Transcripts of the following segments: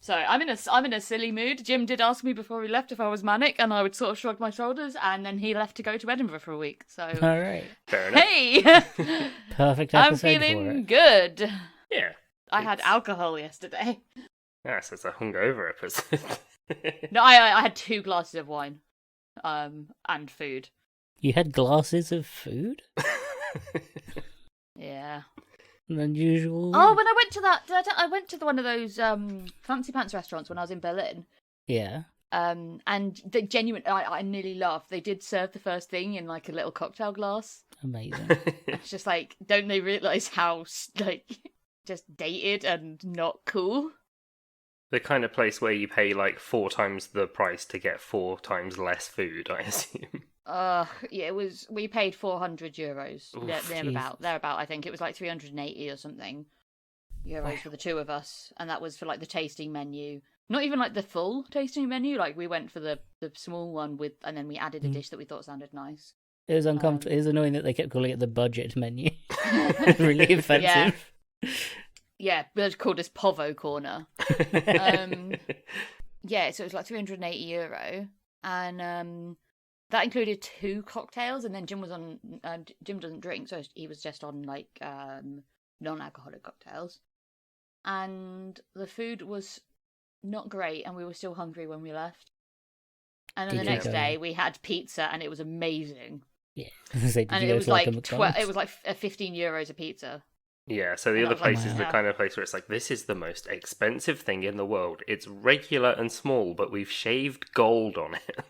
So I'm in a silly mood. Jim did ask me before he left if I was manic, and I would sort of shrug my shoulders, and then he left to go to Edinburgh for a week. So All right. Fair enough. hey, Perfect I'm episode for feeling it. good. Yeah. I had alcohol yesterday. So it's a hungover episode. No, I had 2 glasses of wine, and food. You had glasses of food? Yeah. An unusual. Oh, when I went to I went to one of those fancy pants restaurants when I was in Berlin. Yeah. And the genuine, I nearly laughed. They did serve the first thing in like a little cocktail glass. Amazing. It's just like, don't they realise how like just dated and not cool? The kind of place where you pay like 4 times the price to get 4 times less food, I assume. Yeah, it was. We paid €400. Oof, Thereabout. I think it was like 380 or something euros for the 2 of us, and that was for like the tasting menu. Not even like the full tasting menu. Like we went for the small one with, and then we added a dish that we thought sounded nice. It was uncomfortable. It was annoying that they kept calling it the budget menu. It's really offensive. Yeah, they called us Povo Corner. Yeah, so it was like €380, and that included 2 cocktails, and then Jim was on. Jim doesn't drink, so he was just on like non-alcoholic cocktails. And the food was not great, and we were still hungry when we left. And then the next day we had pizza, and it was amazing. Yeah, and it was like it was like €15 a pizza. Yeah, so the other place is the kind of place where it's like, this is the most expensive thing in the world. It's regular and small, but we've shaved gold on it.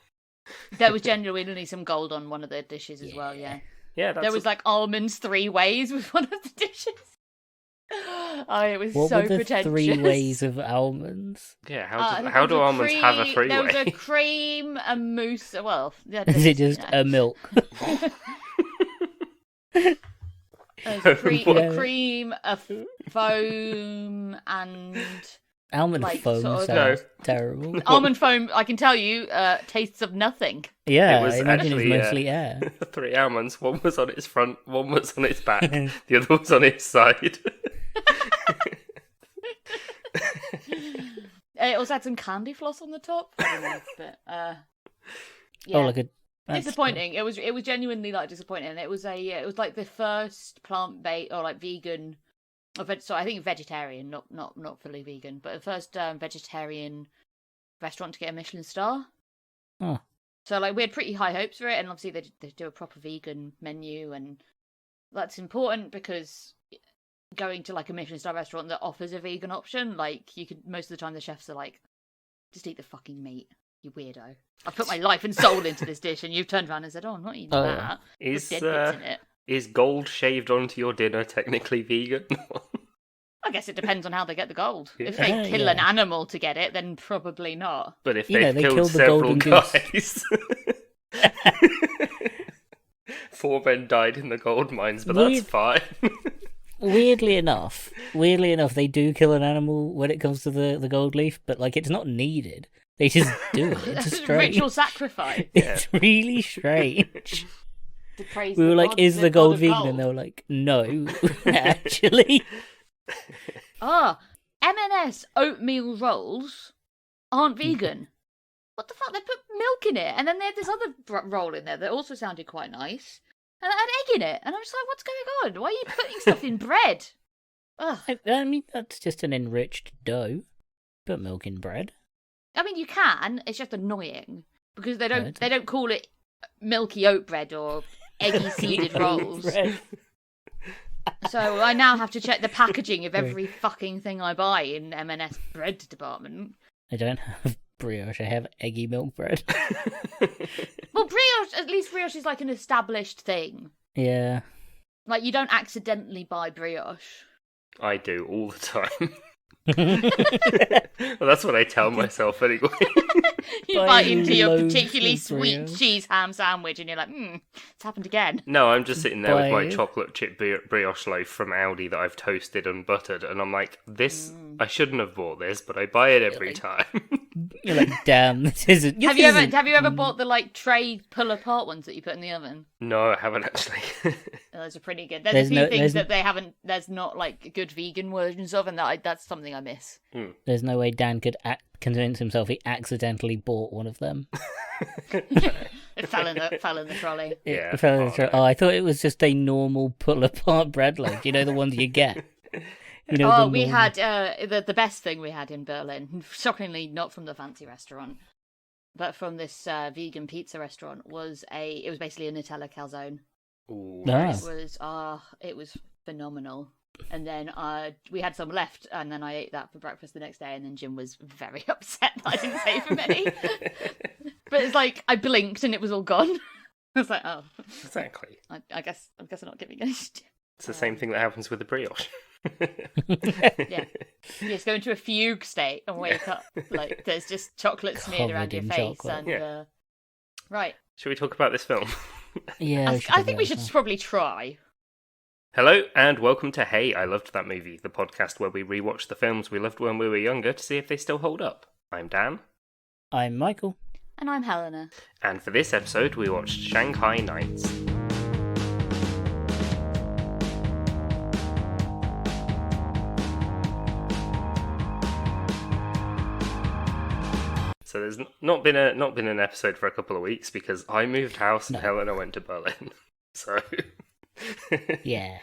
There was genuinely some gold on one of the dishes as well, yeah. Yeah, there was like almonds 3 ways with one of the dishes. Oh, it was what so were the pretentious. 3 ways of almonds? Yeah, how do almonds have a 3-way? There was a cream, a mousse. Well, yeah, is it just a milk? A cream, a foam, and almond like, foam sort of, sounds terrible. Almond foam, I can tell you, tastes of nothing. Yeah, it was I imagine actually, it's mostly air. 3 almonds. One was on its front, one was on its back, the other was on its side. It also had some candy floss on the top. I don't know, but yeah. Oh, like a. Disappointing. Cool. It was genuinely like disappointing. It was like the first plant-based or like vegan, so I think vegetarian, not fully vegan, but the first vegetarian restaurant to get a Michelin star. Oh. So like we had pretty high hopes for it, and obviously they do a proper vegan menu, and that's important because going to like a Michelin star restaurant that offers a vegan option, like you could most of the time the chefs are like, just eat the fucking meat. You weirdo. I've put my life and soul into this dish, and you've turned around and said, oh, I'm not eating that. There's dead bits in it. Is gold shaved onto your dinner technically vegan? I guess it depends on how they get the gold. If they kill an animal to get it, then probably not. But if they've killed several guys... 4 men died in the gold mines, but that's fine. Weirdly enough, they do kill an animal when it comes to the gold leaf, but like it's not needed. They just do it. It's strange. Ritual sacrifice. It's really strange. We were like, is the gold vegan? And they were like, no, actually. M&S oatmeal rolls aren't vegan. What the fuck? They put milk in it, and then they had this other roll in there that also sounded quite nice, and it had egg in it, and I was like, what's going on? Why are you putting stuff in bread? Ugh. I mean, that's just an enriched dough. Put milk in bread. I mean, you can. It's just annoying because they don't call it milky oat bread or eggy seeded rolls. So I now have to check the packaging of every fucking thing I buy in M&S bread department. I don't have brioche. I have eggy milk bread. Well, brioche, at least brioche is like an established thing. Yeah. Like you don't accidentally buy brioche. I do all the time. Well, that's what I tell myself anyway. You bite into your particularly sweet cheese ham sandwich and you're like, it's happened again. No, I'm just sitting there with my chocolate chip brioche loaf from Aldi that I've toasted and buttered, and I'm like, I shouldn't have bought this, but I buy it every time. You're like, damn, this isn't. Have you ever bought the like tray pull apart ones that you put in the oven? No, I haven't actually. Those are pretty good. There's a few things that there's not like good vegan versions of, and that's something I miss. There's no way Dan could convince himself he accidentally bought one of them. It fell in the trolley. It fell in the trolley. Oh, I thought it was just a normal pull apart bread loaf. You know, the ones you get. We had the best thing we had in Berlin. Shockingly, not from the fancy restaurant, but from this vegan pizza restaurant. It was basically a Nutella calzone. Ooh, nice. It was phenomenal. And then we had some left, and then I ate that for breakfast the next day. And then Jim was very upset that I didn't save him any. But it's like I blinked and it was all gone. I was like, oh, exactly. I guess I'm not giving any. It's the same thing that happens with the brioche. Yeah, you just go into a fugue state and wake up like there's just chocolate smeared around your face. Chocolate. And right, should we talk about this film? Yeah, I think we should probably try. Hello and welcome to Hey, I Loved That Movie, the podcast where we rewatch the films we loved when we were younger to see if they still hold up. I'm Dan. I'm Michael. And I'm Helena. And for this episode we watched Shanghai Knights. So there's not been an episode for a couple of weeks because I moved house and Helena went to Berlin. So yeah,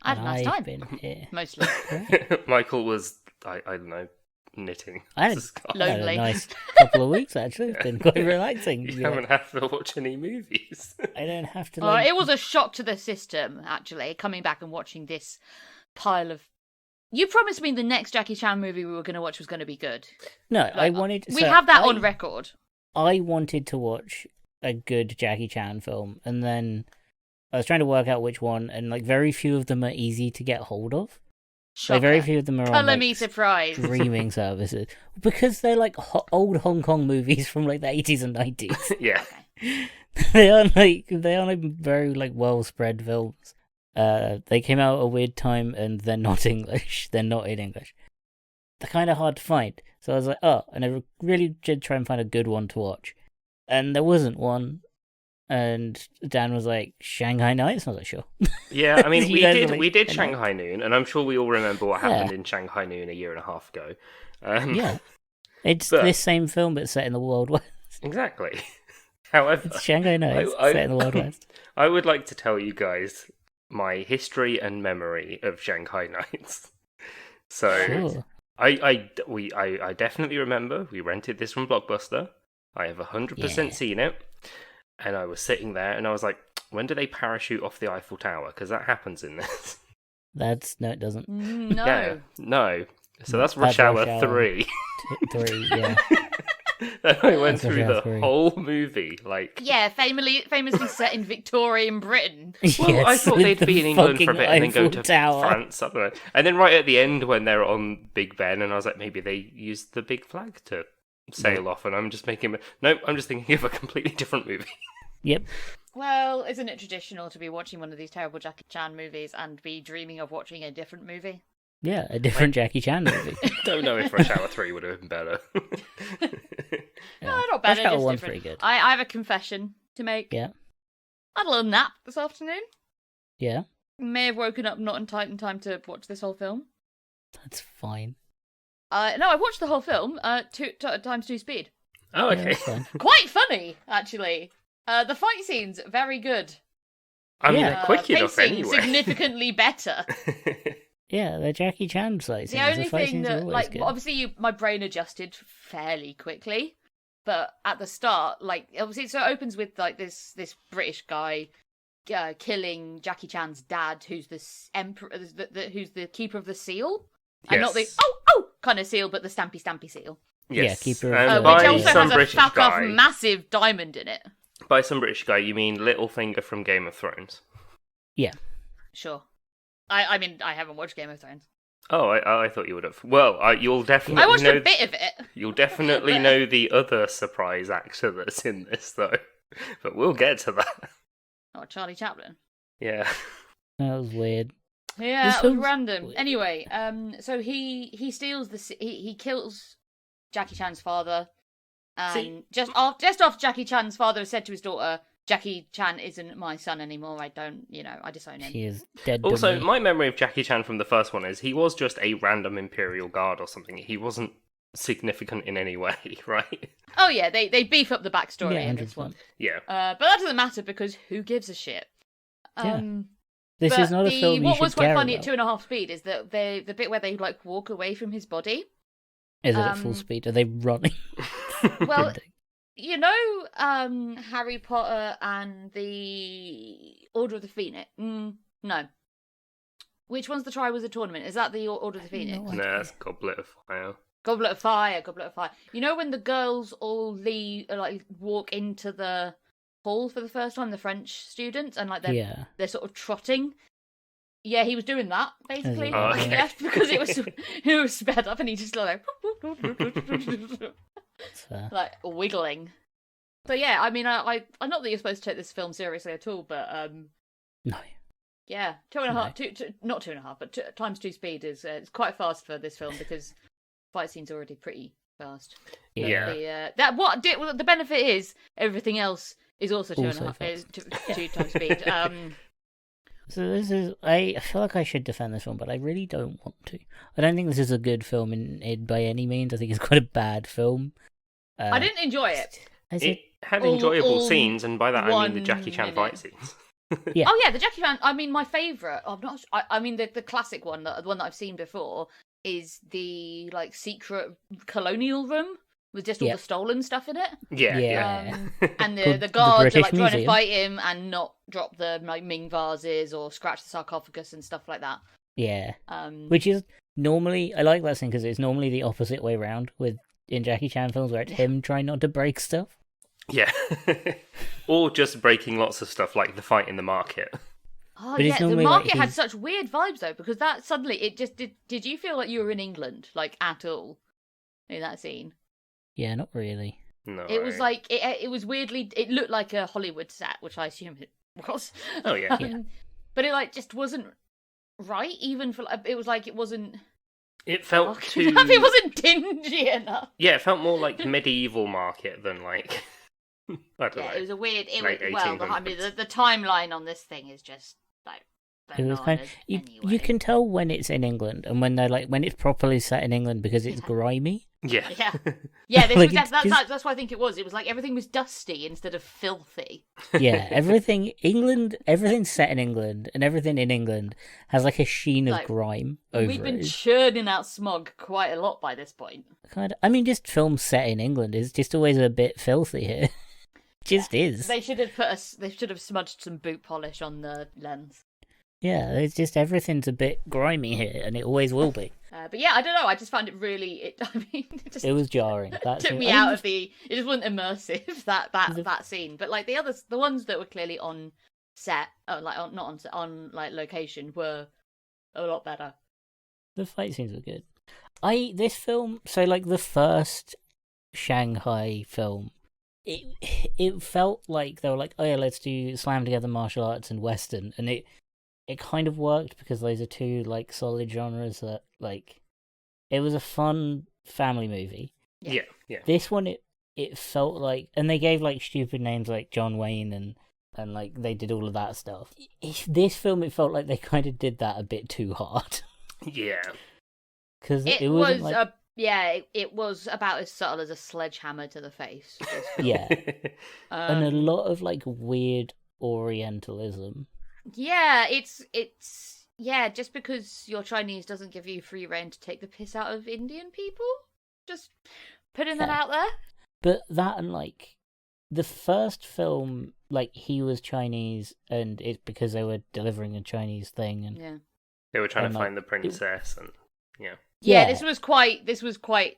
I had a nice time. Been here. Mostly. Michael was I don't know, knitting. I had a nice couple of weeks actually. It's been quite relaxing. You haven't had to watch any movies. I don't have to. It was a shock to the system actually coming back and watching this pile of. You promised me the next Jackie Chan movie we were going to watch was going to be good. No, I wanted. We have that on record. I wanted to watch a good Jackie Chan film, and then I was trying to work out which one, and like very few of them are easy to get hold of. Like very few of them are on me surprised streaming services because they're like old Hong Kong movies from like the 80s and 90s. Yeah, they are like very like well spread films. They came out at a weird time and they're not English. They're not in English. They're kind of hard to find. So I was like, and I really did try and find a good one to watch. And there wasn't one. And Dan was like, Shanghai Knights? I was like, sure. Yeah, I mean, we did Shanghai Noon, and I'm sure we all remember what happened in Shanghai Noon a year and a half ago. Yeah. It's this same film, but set in the Wild West. Exactly. However, it's Shanghai Knights set in the Wild West. I would like to tell you guys my history and memory of Shanghai Knights. So, sure. I definitely remember we rented this from Blockbuster. I have 100% seen it. And I was sitting there and I was like, when do they parachute off the Eiffel Tower? Because that happens in this. No, it doesn't. No. Yeah, no. So that's Rush Hour 3. 3, yeah. And I went through the whole movie, like... Yeah, famously set in Victorian Britain. Well, yes, I thought they'd be in England for a bit and then go to Tower. France. I don't know. And then right at the end when they're on Big Ben, and I was like, maybe they used the big flag to sail off, and I'm just making... No, I'm just thinking of a completely different movie. Yep. Well, isn't it traditional to be watching one of these terrible Jackie Chan movies and be dreaming of watching a different movie? Yeah, a different Jackie Chan movie. Don't know if Rush Hour 3 would have been better. No, not better. Rush Hour just 1's different. pretty good. I have a confession to make. Yeah. I had a little nap this afternoon. Yeah. May have woken up not in time to watch this whole film. That's fine. No, I watched the whole film times 2 speed. Oh, okay. Yeah, quite funny, actually. The fight scenes, very good. I mean, they're quick enough anyway. Significantly better. Yeah, they're Jackie Chan fight scenes. The only fight thing scenes are that, always like, good. obviously my brain adjusted fairly quickly, but at the start, like, obviously, so it opens with, like, this British guy killing Jackie Chan's dad, who's the emperor, who's the keeper of the seal. Yes. And not the kind of seal, but the stampy seal. Yes. Yeah, keeper and of which by also some has a British fuck off guy, massive diamond in it. By some British guy, you mean Littlefinger from Game of Thrones? Yeah. Sure. I mean, I haven't watched Game of Thrones. Oh, I thought you would have. Well, you'll definitely I watched know... a bit of it. You'll definitely know the other surprise actor that's in this, though. But we'll get to that. Oh, Charlie Chaplin. Yeah. That was weird. Yeah, This it was film's random. weird. Anyway, so he steals he kills Jackie Chan's father. And See- just after Jackie Chan's father said to his daughter, Jackie Chan isn't my son anymore. I disown him. He is dead to Also, me. my memory of Jackie Chan from the first one is he was just a random Imperial Guard or something. He wasn't significant in any way, right? Oh yeah, they beef up the backstory Yeah, in this one. 100%. Yeah. But that doesn't matter because who gives a shit? Yeah. This But is not a film you what should was quite care funny about. at 2.5 speed is that the bit where they like walk away from his body. Is it at full speed? Are they running? Well, you know, Harry Potter and the Order of the Phoenix. No. Which one's the Triwizard Tournament? Is that the Order of the Phoenix? No No, that's Goblet of Fire. Goblet of Fire. You know when the girls all walk into the hall for the first time, the French students, and like they're sort of trotting. Yeah, he was doing that basically. Oh, okay. Yeah, because it was sped up, and he just like like wiggling. So yeah, I mean, I'm not that you're supposed to take this film seriously at all, but No. yeah, 2.5, not 2.5, but times 2 speed is it's quite fast for this film because fight scene's already pretty fast. Yeah. The benefit is everything else is also Also 2.5, fast. two times speed. So this is, I feel like I should defend this film, but I really don't want to. I don't think this is a good film in by any means. I think it's quite a bad film. I didn't enjoy it. It had all- enjoyable all scenes, and by that I mean the 1 Jackie Chan minute. fight scenes. Yeah. Oh yeah, the Jackie Chan. I mean, my favourite. I mean, the classic one, the one that I've seen before, is the like secret colonial room with just all Yep. the stolen stuff in it. Yeah, Yeah. And Called the the guards are British like trying to Museum. fight him and not drop the like Ming vases or scratch the sarcophagus and stuff like that. Yeah. Um, Which is normally, I like that scene because it's normally the opposite way around in Jackie Chan films where it's him trying not to break stuff. Yeah. Or just breaking lots of stuff like the fight in the market. Oh But it's yeah, the normally, market like, had he's- such weird vibes though, because that suddenly it just did you feel like you were in England, like at all, in that scene? Yeah, not really. No. It was like it was weirdly. It looked like a Hollywood set, which I assume it was. Oh, yeah. Yeah. But it like just wasn't right. Even for it was like it wasn't. It felt dark too... enough, it wasn't dingy enough. Yeah, it felt more like medieval market than like... I don't know. Yeah, it was a weird. It Late was well. I mean, 1800s. the timeline on this thing is just like. It was kind of, bananas you anyway. can tell when it's in England and when they're like when it's properly set in England because it's grimy. Yeah. Yeah, yeah. This Like, was, it's that's just- that's what I think it was. It was like everything was dusty instead of filthy. Yeah, everything everything's set in England and everything in England has like a sheen of Like, grime over We've been it. churning out smog quite a lot by this point. I mean, just films set in England is just always a bit filthy here. Just is. They should have They should have smudged some boot polish on the lens. Yeah, it's just everything's a bit grimy here, and it always will be. But yeah, I don't know. I just found it really. It just It was jarring. That took scene- me I mean, out of the. It just wasn't immersive that scene. But like the others, the ones that were clearly on set, not on set, on like location, were a lot better. The fight scenes were good. This film, so like the first Shanghai film, it felt like they were like, oh yeah, let's do slam together martial arts and western, and it kind of worked because those are two like solid genres that like it was a fun family movie. Yeah. Yeah. This one it felt like, and they gave like stupid names like John Wayne and like they did all of that stuff. This film it felt like they kind of did that a bit too hard Yeah. because It wasn't was like it was about as subtle as a sledgehammer to the face. this film. yeah, and a Um, lot of like weird Orientalism. Yeah, it's just because you're Chinese doesn't give you free rein to take the piss out of Indian people. Just putting that Yeah. out there. But that and like the first film, like he was Chinese, and it's because they were delivering a Chinese thing, and Yeah. They were trying And, to like, find the princess, and yeah. Yeah, this was quite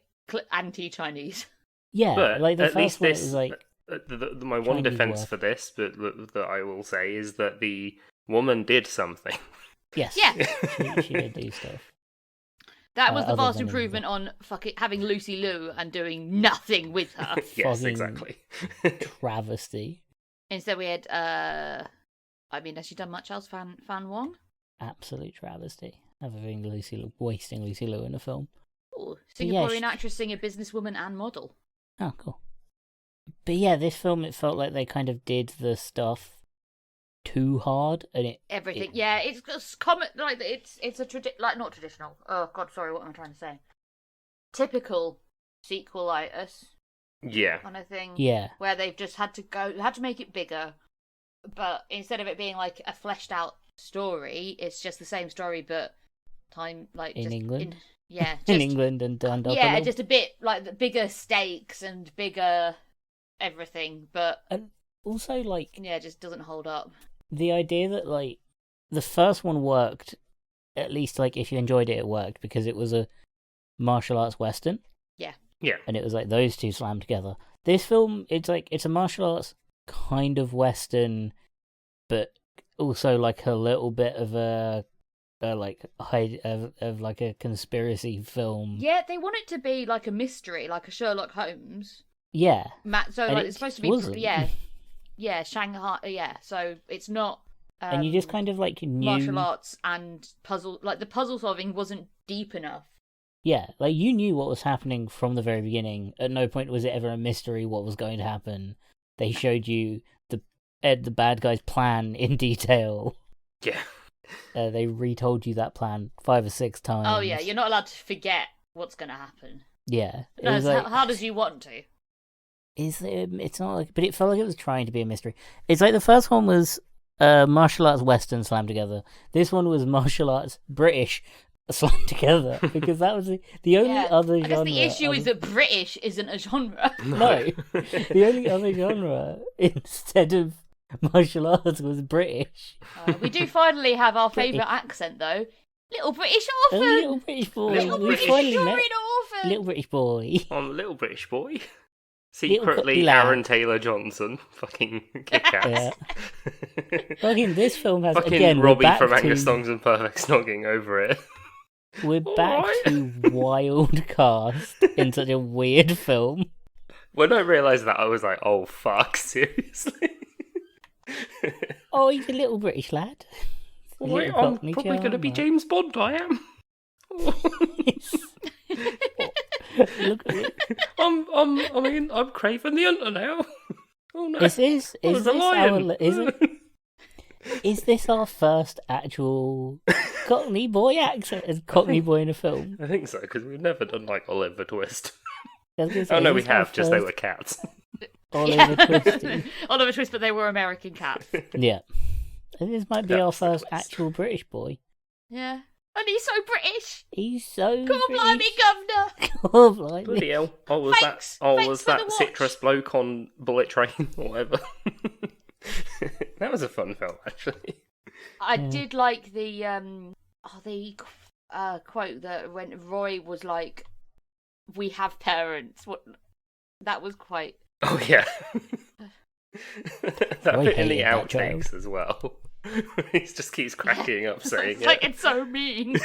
anti-Chinese. yeah, But like the at least first one, it this, was like my one Chinese defense work. for this, but that I will say, is that the woman did something. yes, Yeah. she did do stuff. That was the Other vast than in improvement on having Lucy Liu and doing nothing with her. Yes, Fucking exactly. Travesty, Instead, we had. I mean, has she done much else? Fan Wong. absolute travesty. Having wasting Lucy Liu in a film. Ooh, yeah, Singaporean actress, singer, businesswoman, and model. Oh, cool. But yeah, this film, it felt like they kind of did the stuff too hard, and Everything, yeah, it's just common. Like it's a like not traditional. Oh God, sorry, what am I trying to say? Typical sequelitis Yeah. kind of thing. Yeah. Where they've just had to make it bigger, but instead of it being like a fleshed out story, it's just the same story, but in England. Yeah, just, in England and done up. Yeah, just a bit like the bigger stakes and bigger everything, but and also like yeah, it just doesn't hold up. The idea that like the first one worked, at least like if you enjoyed it, it worked because it was a martial arts western. Yeah. And it was like those two slammed together. This film, it's a martial arts kind of western, but also like a little bit of a like of like a conspiracy film. Yeah, they want it to be like a mystery, like a Sherlock Holmes. Yeah. So and like it's supposed to be wasn't. yeah, Shanghai. Yeah, so it's not. And you just kind of like knew martial arts and puzzle. Like the puzzle solving wasn't deep enough. Yeah, like you knew what was happening from the very beginning. At no point was it ever a mystery what was going to happen. They showed you the bad guy's plan in detail. Yeah. They retold you that plan 5 or 6 times. Oh yeah, you're not allowed to forget what's going to happen. Yeah, As hard as you want to. It's not like, but it felt like it was trying to be a mystery. It's like the first one was martial arts western slammed together. This one was martial arts British slammed together because that was the only other genre. I guess the issue is that British isn't a genre. No, the only other genre instead of martial arts was British. We do finally have our favourite accent though. Little British orphan. Little British boy. Little We British finally met orphan. Little British boy. I'm a little British boy. Secretly lad. Aaron Taylor Johnson. Fucking kick-ass. Yeah. Fucking this film has Fucking again. Robbie from Angus Thongs and Perfect Snogging over it. We're back to wild cast in such a weird film. When I realised that, I was like, "Oh fuck, seriously." Oh, he's a little British lad. Wait, I'm probably going to be James Bond. I am. Look at it. I'm Craven the Hunter now. Oh no! Is this our first actual Cockney boy accent as Cockney boy in a film? I think so because we've never done like Oliver Twist. Say, oh no, we have. Just they were cats. Oliver Twist. Oliver Twist, but they were American cats. Yeah, and this might be our first actual British boy. Yeah. And he's so British. He's so Come on, blimey, governor. Come on, blimey. Bloody hell. Thanks was for that the citrus bloke on Bullet Train or whatever? That was a fun film, actually. I did like the quote that when Roy was like, "We have parents." What that was quite. Oh yeah. That bit in the that outtakes as well. He just keeps cracking up saying it's like it's so mean.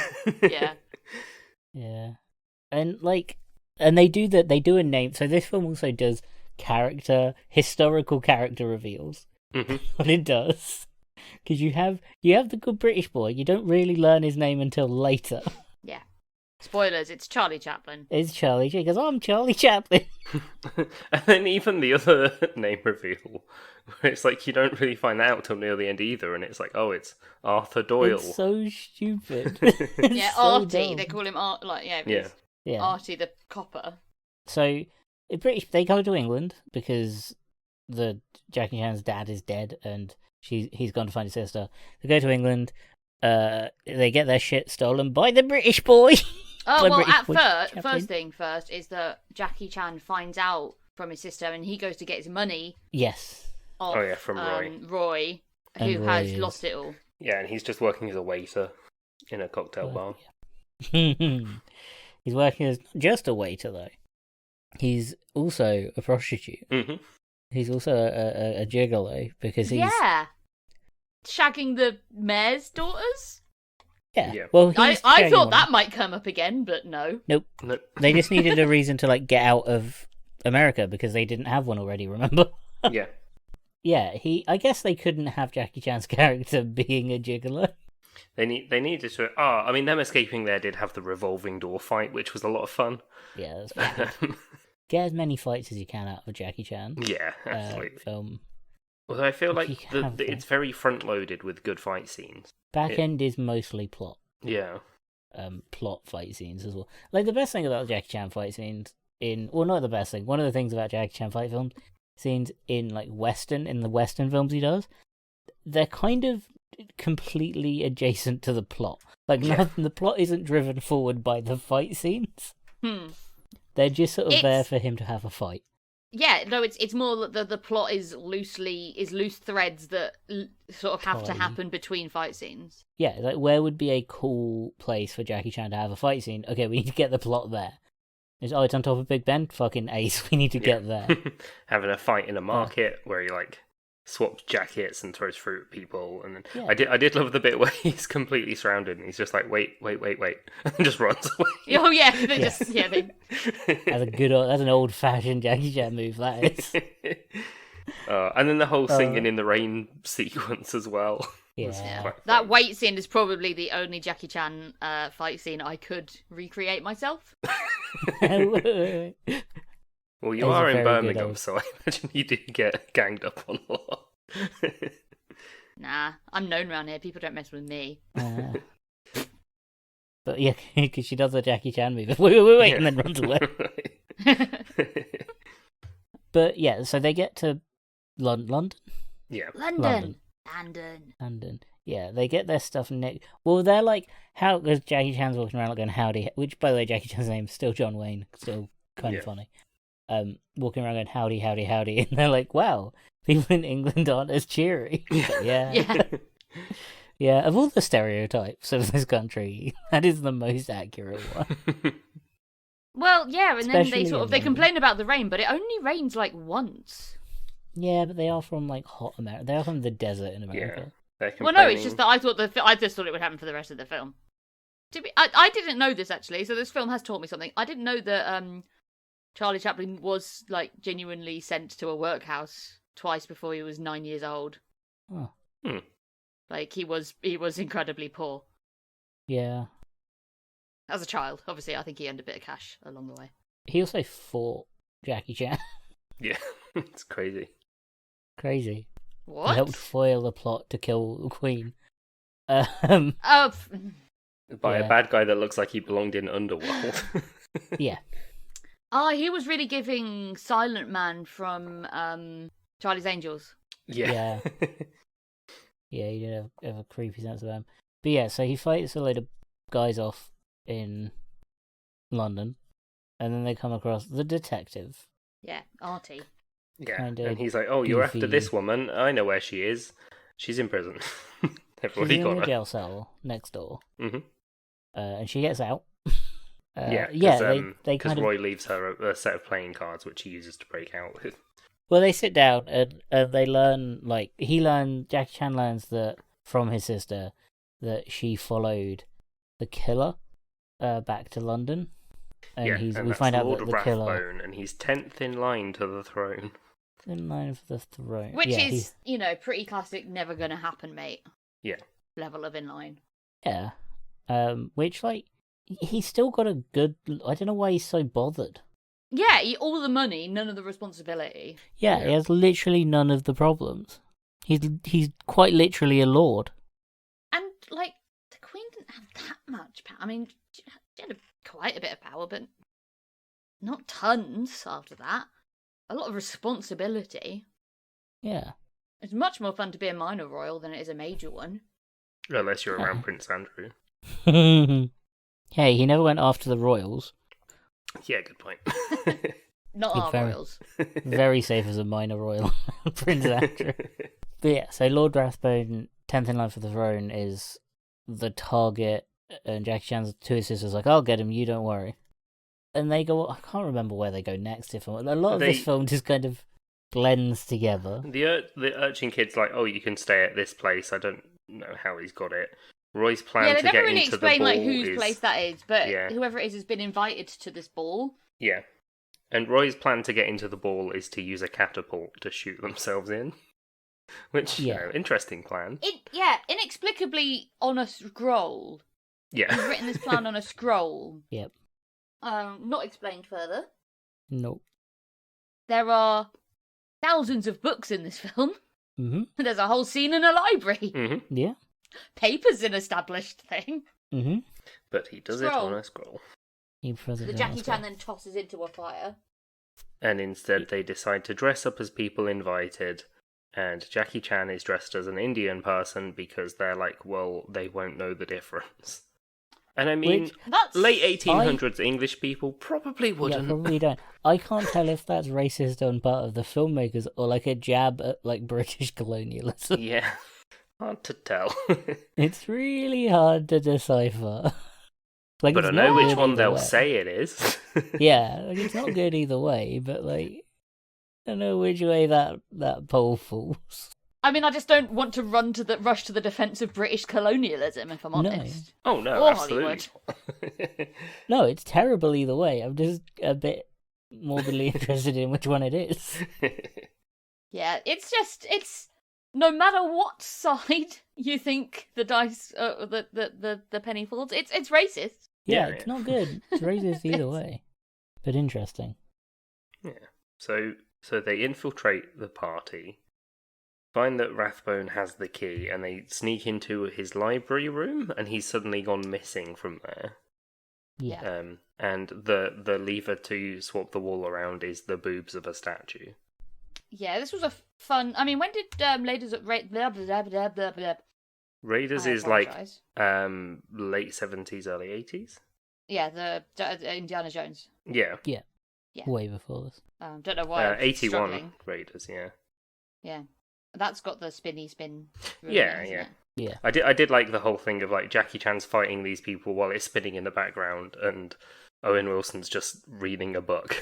Yeah. Yeah. And they do a name. So this film also does historical character reveals. Mm-hmm. What it does. Because you have the good British boy. You don't really learn his name until later. Yeah. Spoilers, it's Charlie Chaplin. It's Charlie. He goes, I'm Charlie Chaplin. And then even the other name reveal, where it's like you don't really find that out till near the end either, and it's like, oh, it's Arthur Doyle. It's so stupid. Yeah, so Artie. dumb. They call him Art. Like Yeah. Artie the copper. So British, they go to England because the Jackie Chan's dad is dead, and he's gone to find his sister. They go to England. They get their shit stolen by the British boy. Oh, well, first thing first is that Jackie Chan finds out from his sister and he goes to get his money. Yes. Off, from Roy. Roy, And who Roy has lost it all. Yeah, and he's just working as a waiter in a cocktail bar. Yeah. He's working as not just a waiter, though. He's also a prostitute. Mm-hmm. He's also a gigolo because he's... Yeah. Shagging the mayor's daughters? Yeah. Well, I thought that might come up again, but no. Nope. They just needed a reason to get out of America because they didn't have one already, remember? Yeah. Yeah, I guess they couldn't have Jackie Chan's character being a gigolo. They needed to. I mean, them escaping there did have the revolving door fight, which was a lot of fun. Yeah, that's pretty good. Get as many fights as you can out of a Jackie Chan Yeah, absolutely. film. Although I feel If you like have them. it's very front loaded with good fight scenes. Back end is mostly plot. Yeah. Plot fight scenes as well. Like, the best thing about Jackie Chan fight scenes not the best thing. One of the things about Jackie Chan fight films scenes in the Western films he does, they're kind of completely adjacent to the plot. Like, the plot isn't driven forward by the fight scenes. They're just sort of there for him to have a fight. Yeah, no, it's more that the plot is loose threads that sort of have to happen between fight scenes. Yeah, like, where would be a cool place for Jackie Chan to have a fight scene? Okay, we need to get the plot there. It's on top of Big Ben? Fucking ace, we need to get there. Having a fight in a market where he, like, swaps jackets and throws fruit at people, and then I did love the bit where he's completely surrounded and he's just like, wait, and just runs away. Oh yeah, That's an old-fashioned Jackie Chan move, that is. And then the whole singing in the rain sequence as well. Yeah. That wait scene is probably the only Jackie Chan fight scene I could recreate myself. Well, you are in Birmingham, so I imagine you do get ganged up on a lot. Nah, I'm known around here. People don't mess with me. But yeah, because she does a Jackie Chan move. Wait, and then runs away. But yeah, so they get to London? Yeah. London. Yeah, they get their stuff next. Well, they're like, because Jackie Chan's walking around like going, howdy, which, by the way, Jackie Chan's name is still John Wayne, still kind of funny. Walking around going, howdy, and they're like, wow, people in England aren't as cheery. But yeah, of all the stereotypes of this country, that is the most accurate one. Well, yeah, and Especially then they complain about the rain, but it only rains like once. Yeah, but they are from like hot America. They are from the desert in America. Yeah, well, no, it's just that I just thought it would happen for the rest of the film. I didn't know this actually, so this film has taught me something. I didn't know that Charlie Chaplin was like genuinely sent to a workhouse twice before he was 9 years old. Oh. Like he was incredibly poor. Yeah. As a child, obviously, I think he earned a bit of cash along the way. He also fought Jackie Chan. Yeah, it's crazy. Crazy. What? He helped foil the plot to kill the Queen. By a bad guy that looks like he belonged in Underworld. Yeah. He was really giving Silent Man from Charlie's Angels. Yeah. Yeah, he did have a creepy sense of him. But yeah, so he fights a load of guys off in London, and then they come across the detective. Yeah, Artie. Yeah, and he's like, "Oh, you're after this woman. I know where she is. She's in prison. Everybody She's got in her." a jail cell next door. Mm-hmm. And she gets out. Because Roy leaves her a set of playing cards, which he uses to break out with. Well, they sit down and they learn, Jackie Chan learns that from his sister that she followed the killer back to London. And we find out that the killer, and he's 10th in line to the throne. In line for the throne. Which is, pretty classic, never gonna happen, mate. Yeah. Level of in line. Yeah. Which, he's still got a good... I don't know why he's so bothered. Yeah, all the money, none of the responsibility. Yeah, he has literally none of the problems. He's quite literally a lord. And, the Queen didn't have that much power. I mean, she had quite a bit of power, but not tons after that. A lot of responsibility. Yeah. It's much more fun to be a minor royal than it is a major one. Unless you're around Prince Andrew. Hey, he never went after the royals. Yeah, good point. Not our royals. Very safe as a minor royal, Prince Andrew. But yeah, so Lord Rathbone, 10th in line for the throne, is the target, and Jackie Chan's to his sisters like, I'll get him, you don't worry. And they go, I can't remember where they go next. A lot of this film just kind of blends together. The urchin kid's like, oh, you can stay at this place. I don't know how he's got it. Roy's plan to get into the ball. Yeah, they never really explain whose place that is, but whoever it is has been invited to this ball. Yeah. And Roy's plan to get into the ball is to use a catapult to shoot themselves in. Which, Yeah. interesting plan. Inexplicably on a scroll. Yeah. He's written this plan on a scroll. Yep. Not explained further. Nope. There are thousands of books in this film. Mm-hmm. There's a whole scene in a library. Mm-hmm. Yeah. Paper's an established thing. Mm-hmm. But he does it on a scroll. The Jackie Chan then tosses into a fire. And instead they decide to dress up as people invited, and Jackie Chan is dressed as an Indian person because they're like, well, they won't know the difference. And I mean, late 1800s English people probably wouldn't. Yeah, probably don't. I can't tell if that's racist on part of the filmmakers or like a jab at like British colonialism. Yeah, hard to tell. It's really hard to decipher. Like, but I it's know not which good one either they'll way. say it is. Yeah, like, it's not good either way, but like, I don't know which way that poll falls. I mean, I just don't want to rush to the defence of British colonialism, if I'm honest. Oh no, Or absolutely. No, it's terrible either way. I'm just a bit morbidly interested in which one it is. Yeah, it's no matter what side you think the dice, the penny falls, it's racist. Yeah, Yeah, it's yeah. not good. It's racist either way, but interesting. Yeah. So they infiltrate the party, find that Rathbone has the key, and they sneak into his library room, and he's suddenly gone missing from there. Yeah. And the lever to swap the wall around is the boobs of a statue. Yeah, this was a fun. I mean, when did Raiders blah, blah, blah, blah, blah. Raiders I is like apologise. late 70s, early 80s. Yeah, the Indiana Jones. Yeah. Yeah. Way before this. Don't know why. I'm 81 struggling. Raiders, yeah. Yeah, that's got the spinny spin. Yeah, isn't yeah. it? Yeah. I did like the whole thing of like Jackie Chan's fighting these people while it's spinning in the background, and Owen Wilson's just reading a book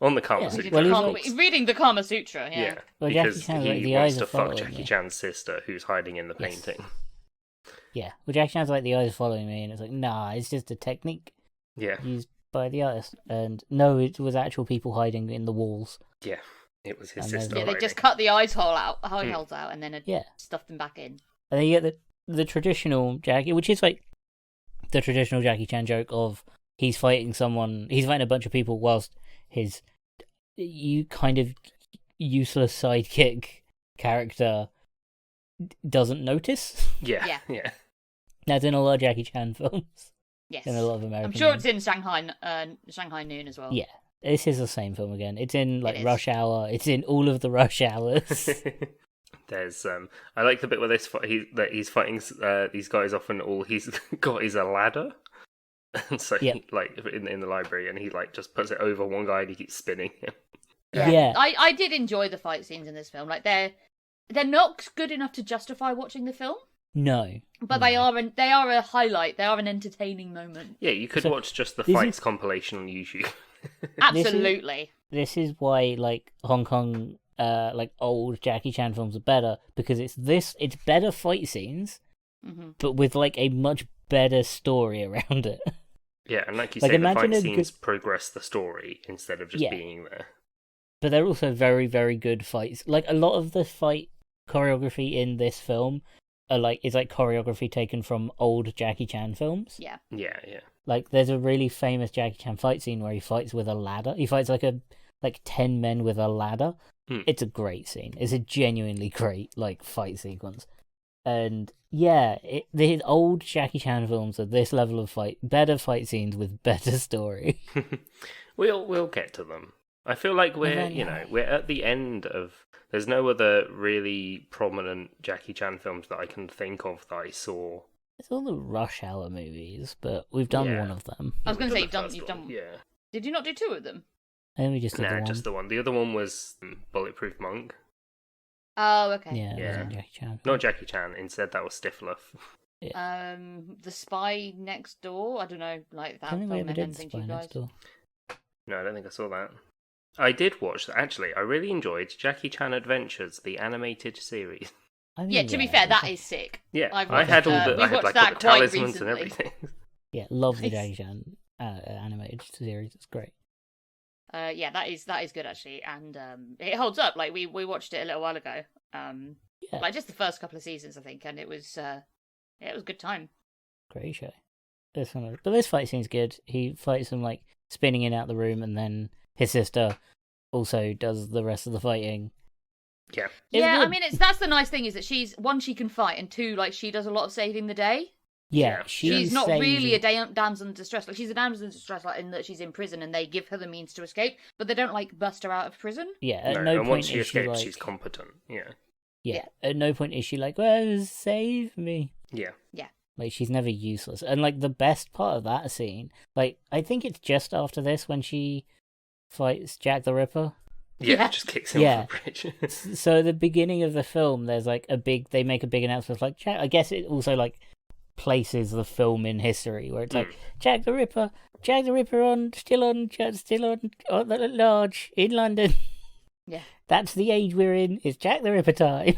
on the Kama Yeah, Sutra. well, He's reading the Kama Sutra. Yeah. Yeah, Well, Jackie because Chan's he like, the wants eyes to are fuck following Jackie me. Chan's sister, who's hiding in the Yes. painting. Yeah. Well, Jackie Chan's like, the eyes following me, and it's like, nah, it's just a technique Yeah, used by the artist. And no, it was actual people hiding in the walls. yeah, it was his And sister. Yeah, they hiding. just cut the eye holes out, and then Yeah. stuffed them back in. And then you get the traditional Jackie, which is like the traditional Jackie Chan joke of he's fighting a bunch of people whilst his kind of useless sidekick character doesn't notice. Yeah. That's in a lot of Jackie Chan films. Yes, In a lot of American I'm sure ones. it's in Shanghai Noon as well. Yeah. This is the same film again. It's in like It is. Rush Hour. It's in all of the Rush Hours. There's I like the bit where he's fighting these guys off, and all he's got is a ladder. And so Yeah. he, like in the library, and he like just puts it over one guy and he keeps spinning him. Yeah. I did enjoy the fight scenes in this film. Like they're not good enough to justify watching the film, No. but No. they are a highlight. They are an entertaining moment. Yeah, you could So, watch just the this fights is- compilation on YouTube. Absolutely. This is why like Hong Kong like old Jackie Chan films are better, because it's better fight scenes, Hmm. but with like a much better story around it. Yeah, and like you Like, say, the imagine fight a scenes good- progress the story instead of just Yeah. being there. But they're also very, very good fights. Like a lot of the fight choreography in this film is like choreography taken from old Jackie Chan films. Yeah. Yeah. Like there's a really famous Jackie Chan fight scene where he fights with a ladder. He fights like 10 men with a ladder. It's a great scene. It's a genuinely great like fight sequence. And yeah, the old Jackie Chan films are this level of better fight scenes with better story. We'll get to them. I feel like we're at the end of. There's no other really prominent Jackie Chan films that I can think of that I saw. It's all the Rush Hour movies, but we've done Yeah. one of them. I was going to say We've done the you've first done. one, Yeah. Did you not do two of them? And we just did the Nah, one. just the one. The other one was Bulletproof Monk. Oh, okay. Yeah, it Yeah. wasn't Jackie Chan. Not Jackie Chan. Instead, that was Stifler. The Spy Next Door. I don't know, like that I don't think we film ever meant did anything to Spy you guys. Next Door. No, I don't think I saw that. I did watch. Actually, I really enjoyed Jackie Chan Adventures, the animated series. I mean, Yeah, to be yeah, fair, it's that a- is sick. Yeah, I've I had watched, all the. we I had watched like all that the quite talismans and recently. everything. Yeah, love the Nice. Jackie Chan animated series. It's great. Yeah, that is good actually, and it holds up. Like we watched it a little while ago, Yeah. Like just the first couple of seasons, I think, and it was a good time. Great show. But this fight scene's good. He fights him like spinning in out the room, and then his sister also does the rest of the fighting. Yeah. Yeah, I mean, that's the nice thing is that she's one, she can fight, and two, like she does a lot of saving the day. Yeah, she's not really a damsel in distress. Like she's a damsel in distress, like in that she's in prison, and they give her the means to escape, but they don't like bust her out of prison. Yeah, at no and point once she is she escapes, like, she's competent. Yeah. Yeah, at no point is she like, well, save me. Yeah. Like, she's never useless. And, like, the best part of that scene, like, I think it's just after this when she fights Jack the Ripper. Yeah, just kicks him off the bridge. So at the beginning of the film, there's, like, they make a big announcement, like, Jack, I guess it also, like, places the film in history, where it's like, Jack the Ripper still on at large in London. Yeah. That's the age we're in, it's Jack the Ripper time.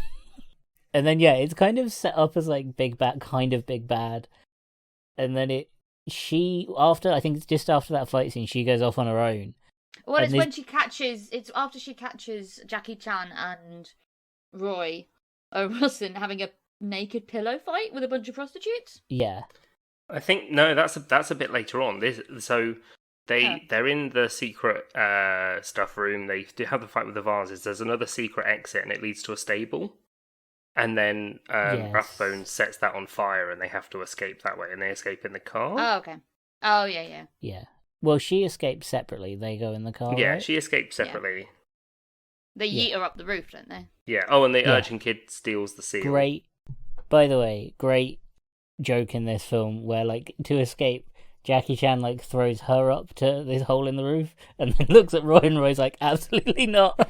And then, yeah, it's kind of set up as, like, big bad. And then I think it's just after that fight scene, she goes off on her own. Well, it's when it's after she catches Jackie Chan and Roy Wilson having a naked pillow fight with a bunch of prostitutes. Yeah. I think, no, that's a bit later on. They're in the secret stuff room. They do have the fight with the vases. There's another secret exit, and it leads to a stable. And then Rathbone sets that on fire, and they have to escape that way, and they escape in the car. Oh, okay. Oh, yeah. Yeah. Well, she escapes separately. They go in the car, Yeah, right? she escapes separately. They yeet her up the roof, don't they? Yeah. Oh, and the urchin kid steals the seal. By the way, great joke in this film where, like, to escape, Jackie Chan, like, throws her up to this hole in the roof and then looks at Roy, and Roy's like, absolutely not.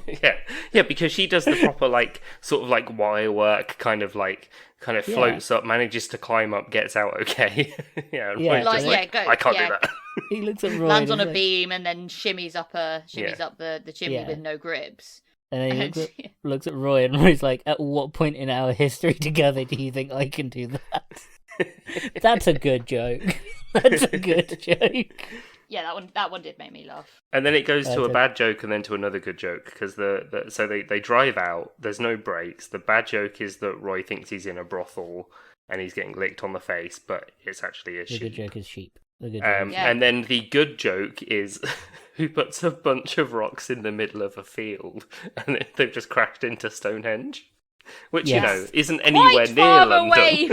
Yeah, because she does the proper, like, sort of, like, wire work, kind of floats up, manages to climb up, gets out okay. And Roy's just I can't do that. He looks at Roy. Lands on a beam and then shimmies up the chimney with no grips. And then he looks at Roy, and Roy's like, at what point in our history together do you think I can do that? That's a good joke. That's a good joke. Yeah, that one did make me laugh. And then it goes to a bad joke and then to another good joke, because so they drive out, there's no brakes. The bad joke is that Roy thinks he's in a brothel and he's getting licked on the face, but it's actually a sheep. The good joke is sheep. And then the good joke is who puts a bunch of rocks in the middle of a field, and they've just crashed into Stonehenge, which isn't anywhere near London.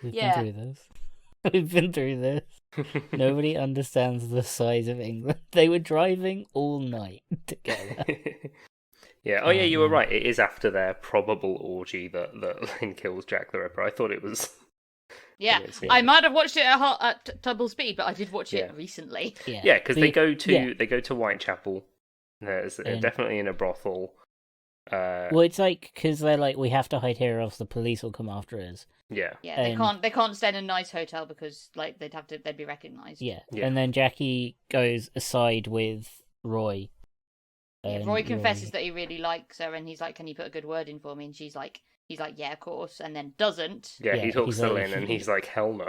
We've been through this. Nobody understands the size of England. They were driving all night together. Yeah. Oh, yeah. You were right. It is after their probable orgy that Lane kills Jack the Ripper. I thought it was. Yeah, I might have watched it at double speed, but I did watch it recently. Yeah, because they go to Whitechapel. There's definitely in a brothel. Well, it's like because they're like, we have to hide here, or else the police will come after us. Yeah, they can't stay in a nice hotel because like they'd be recognised. Yeah, and then Jackie goes aside with Roy. Roy confesses that he really likes her, and he's like, "Can you put a good word in for me?" And he's like, "Yeah, of course," and then doesn't. Yeah, he talks to Lynn, and he's like, "Hell no."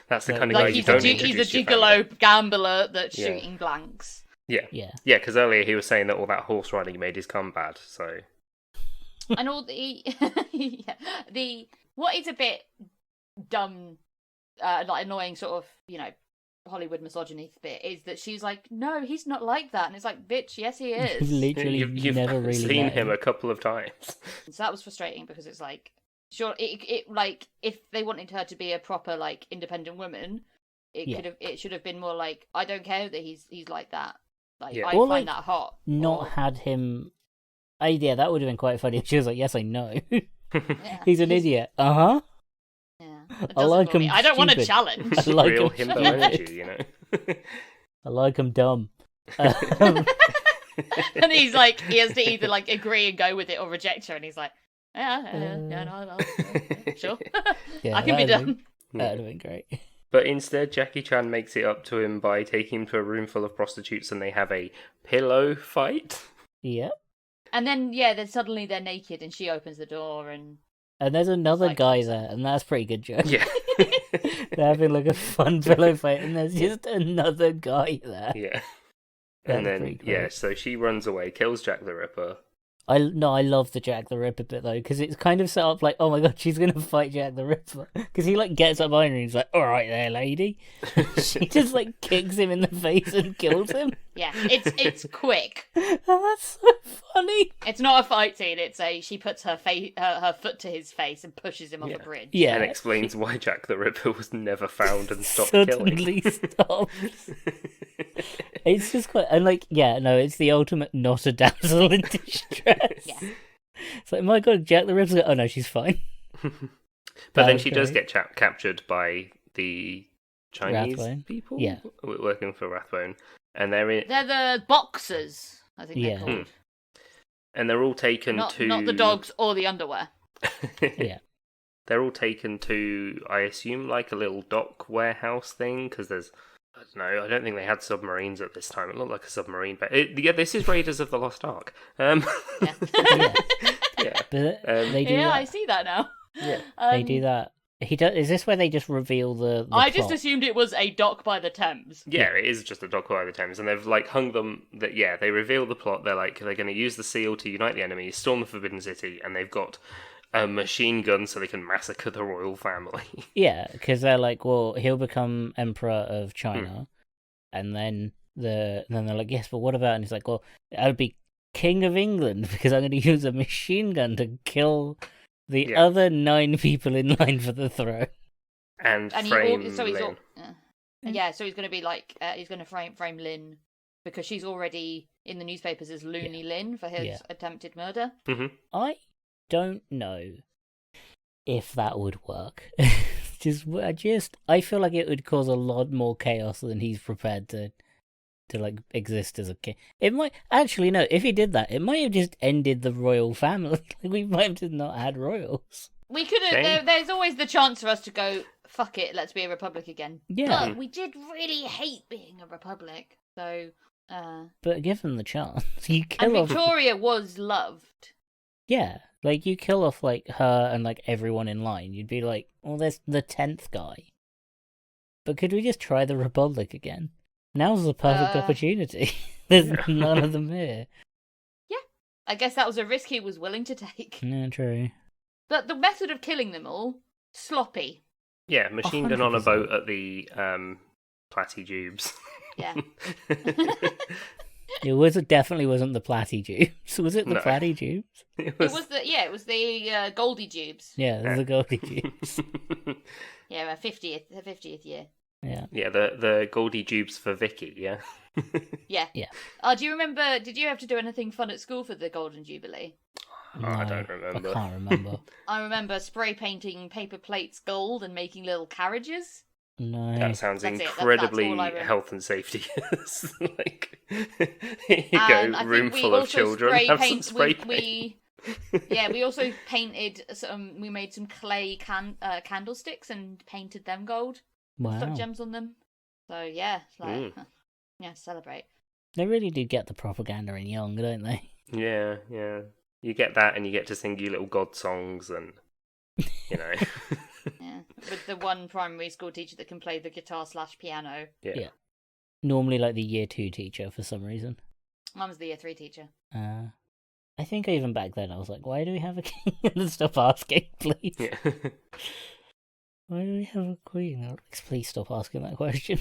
That's the kind of guy you don't introduce. He's a gigolo gambler that's shooting blanks. Yeah, because earlier he was saying that all that horse riding made his cum bad. So, and all what is a bit dumb, like annoying, sort of Hollywood misogyny bit is that she's like, no, he's not like that, and it's like, bitch, yes, he is. Literally, you've never really seen him a couple of times. So that was frustrating because it's like, sure, it like if they wanted her to be a proper like independent woman, it should have been more like, I don't care that he's like that. Like I find that hot. Not had him. That would have been quite funny. She was like, yes, I know. He's an idiot. Yeah, I like him. I don't want to challenge. I like real him himbo energy, I like him dumb. And he's like, he has to either like agree and go with it or reject her, and he's like, no, sure, I can be done. That would have been great. But instead, Jackie Chan makes it up to him by taking him to a room full of prostitutes, and they have a pillow fight. Yep. And then, suddenly they're naked, and she opens the door, and there's another guy there, and that's pretty good joke. Yeah. They're having like a fun pillow fight, and there's just another guy there. Yeah. That's and then, so she runs away, kills Jack the Ripper. I love the Jack the Ripper bit though, because it's kind of set up like, oh my god, she's gonna fight Jack the Ripper, because he like gets up behind her and he's like, all right there, lady. She just like kicks him in the face and kills him. Yeah, it's quick. That's so funny. It's not a fight scene. She puts her foot to his face and pushes him off a bridge. Yeah, And explains why Jack the Ripper was never found and stopped suddenly killing. stops. It's just quite, and like, yeah, no, it's the ultimate not a damsel in distress. Yeah. It's like, my god, Jack the Ripper's like, oh no, she's fine. But then she does get captured by the Chinese Rathbone. people Yeah. working for Rathbone. And they're the boxers, I think they're called. and they're all taken Not to... the dogs or the underwear. Yeah. They're all taken to, I assume, like a little dock warehouse thing, because there's... I don't know, I don't think they had submarines at this time. It looked like a submarine. But this is Raiders of the Lost Ark. Yeah. Yeah. But they do yeah, that. I see that now. Yeah. They do that. Is this where they just reveal the I plot? just assumed it was a dock by the Thames. Yeah, it is just a dock by the Thames, and they've like hung them. That they reveal the plot. They're going to use the seal to unite the enemy, storm the Forbidden City, and they've got a machine gun so they can massacre the royal family. Yeah, because they're like, well, he'll become emperor of China, and then they're like, yes, but what about? And he's like, well, I'll be king of England because I'm going to use a machine gun to kill the other 9 people in line for the throne. And frame Lynn. So he's going to be like, he's going to frame Lynn because she's already in the newspapers as Loony Lynn for his attempted murder. Mm-hmm. I don't know if that would work. I feel like it would cause a lot more chaos than he's prepared to like exist as a king. It might actually no. If he did that, it might have just ended the royal family. We might have just not had royals. We could have. There's always the chance for us to go, fuck it, let's be a republic again. Yeah, but we did really hate being a republic. So, but give them the chance. You kill and Victoria was loved. Yeah, like you kill off like her and like everyone in line. You'd be like, well, there's the 10th guy. But could we just try the republic again? Now's the perfect opportunity. There's none of them here. Yeah, I guess that was a risk he was willing to take. Yeah, true. But the method of killing them all, sloppy. Yeah, machine gun 100%. on a boat at the Platyjubes. Yeah. It definitely wasn't the Platyjubes. Was it the Platyjubes? It was the Goldie Jubes. Yeah, it was the Goldie Jubes. Yeah, 50th year. Yeah. Yeah, the Goldie Jubes for Vicky, yeah. Yeah. Yeah. Do you remember, did you have to do anything fun at school for the Golden Jubilee? No, I don't remember. I can't remember. I remember spray painting paper plates gold and making little carriages. No. That sounds That's incredibly all I remember. health and safety. Like, here you And go, I room think we full of also children. spray Have some paint. spray paint. We also painted some. We made some clay candlesticks and painted them gold. Wow. Stuck gems on them. So yeah, it's like yeah, celebrate. They really do get the propaganda in young, don't they? Yeah. You get that, and you get to sing your little god songs, and you know. Yeah, with the one primary school teacher that can play the guitar/piano. Yeah. Normally, like the year 2 teacher for some reason. Mine was the year 3 teacher. I think even back then I was like, why do we have a king? And stop asking, please. Yeah. Why do we have a queen? Please stop asking that question.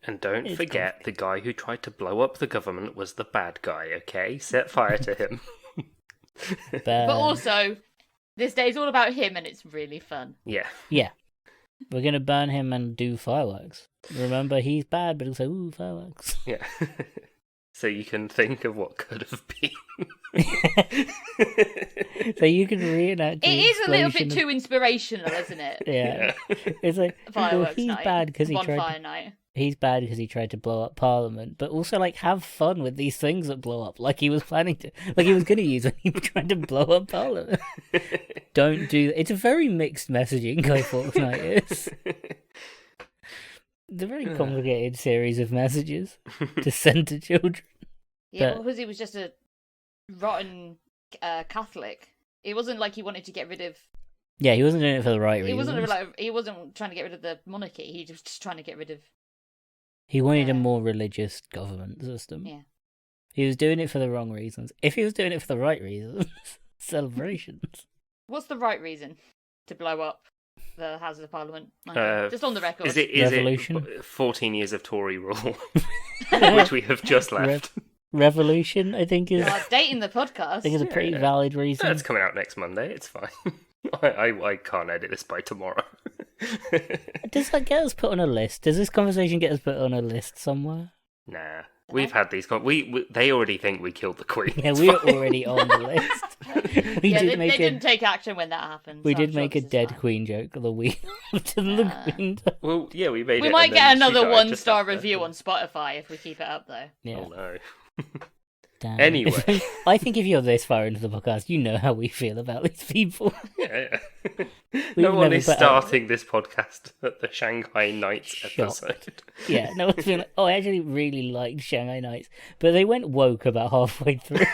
And don't forget, the guy who tried to blow up the government was the bad guy, okay? Set fire to him. But also, this day is all about him and it's really fun. Yeah. Yeah. We're going to burn him and do fireworks. Remember, he's bad, but also, ooh, fireworks. Yeah. So you can think of what could have been. So you can reenact. It is a little bit too inspirational, isn't it? Yeah. It's like, Fireworks he's night. bad because Bonfire night. He's bad because he tried to blow up Parliament, but also like have fun with these things that blow up, like he was planning to, like he was going to use when he was trying to blow up Parliament. Don't do that. It's a very mixed messaging, Guy Fawkes Night is. It's a very complicated series of messages to send to children. Yeah, But- because he was just a rotten Catholic. It wasn't like he wanted to get rid of. Yeah, he wasn't doing it for the right He reasons. he wasn't trying to get rid of the monarchy. He was just trying to get rid of. He wanted a more religious government system. Yeah. He was doing it for the wrong reasons. If he was doing it for the right reasons, celebrations. What's the right reason to blow up the Houses of Parliament? Just on the record. Is it Revolution? 14 years of Tory rule, which we have just left? Revolution, I think is. Dating the podcast. I think is a pretty valid reason. It's coming out next Monday. It's fine. I can't edit this by tomorrow. Does that get us put on a list? Does this conversation get us put on a list somewhere? Nah. We've had these. They already think we killed the Queen. Yeah, we were already on the list. They didn't take action when that happened. We so did I'm sure make a this is dead fine. Queen joke the week after the Queen died. Well, yeah, we made it. We might and get then she another died just 1-star after. review on Spotify if we keep it up, though. Yeah. Oh no. Damn. Anyway. I think if you're this far into the podcast, you know how we feel about these people. Yeah. We've No one never is put out- starting this podcast at the Shanghai Knights Shocked. episode. Yeah, no one's been like, oh, I actually really liked Shanghai Knights. But they went woke about halfway through.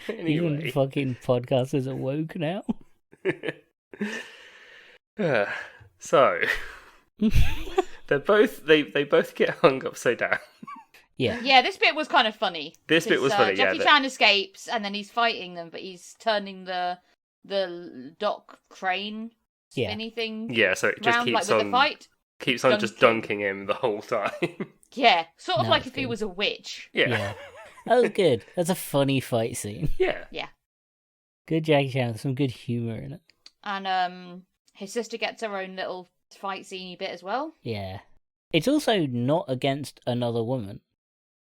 Even Anyway. fucking podcasters are woke now. So they both get hung upside down. Yeah. Yeah, this bit was kind of funny. This bit was 'cause, funny, yeah, Jackie that- Chan escapes, and then he's fighting them, but he's turning the dock crane Yeah. spinny thing Yeah, so it just round, keeps like with on the fight. just dunking. dunking him the whole time. Yeah, sort of No, like it's if he good. was a witch. Yeah. That was good. That's a funny fight scene. Yeah. Good Jackie Chan, some good humour in it. And his sister gets her own little fight sceney bit as well. Yeah. It's also not against another woman.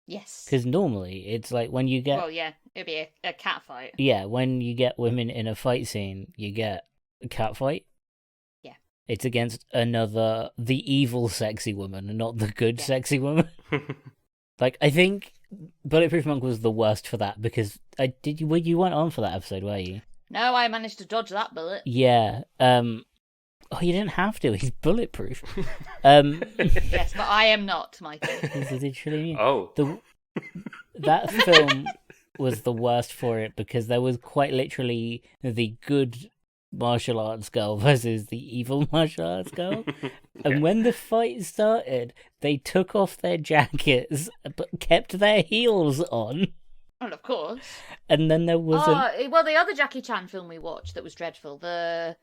Yes. Because normally it's like when you get... Well, yeah, it'd be a cat fight. Yeah, when you get women in a fight scene, you get a cat fight. Yeah. It's against the evil sexy woman and not the good sexy woman. Like, I think Bulletproof Monk was the worst for that because you weren't on for that episode, were you? No, I managed to dodge that bullet. Yeah. Oh, you didn't have to. He's bulletproof. Yes, but I am not, Michael. This is literally Oh. that film was the worst for it because there was quite literally the good martial arts girl versus the evil martial arts girl. And when the fight started, they took off their jackets but kept their heels on. Well, of course. And then there was Well, the other Jackie Chan film we watched that was dreadful, the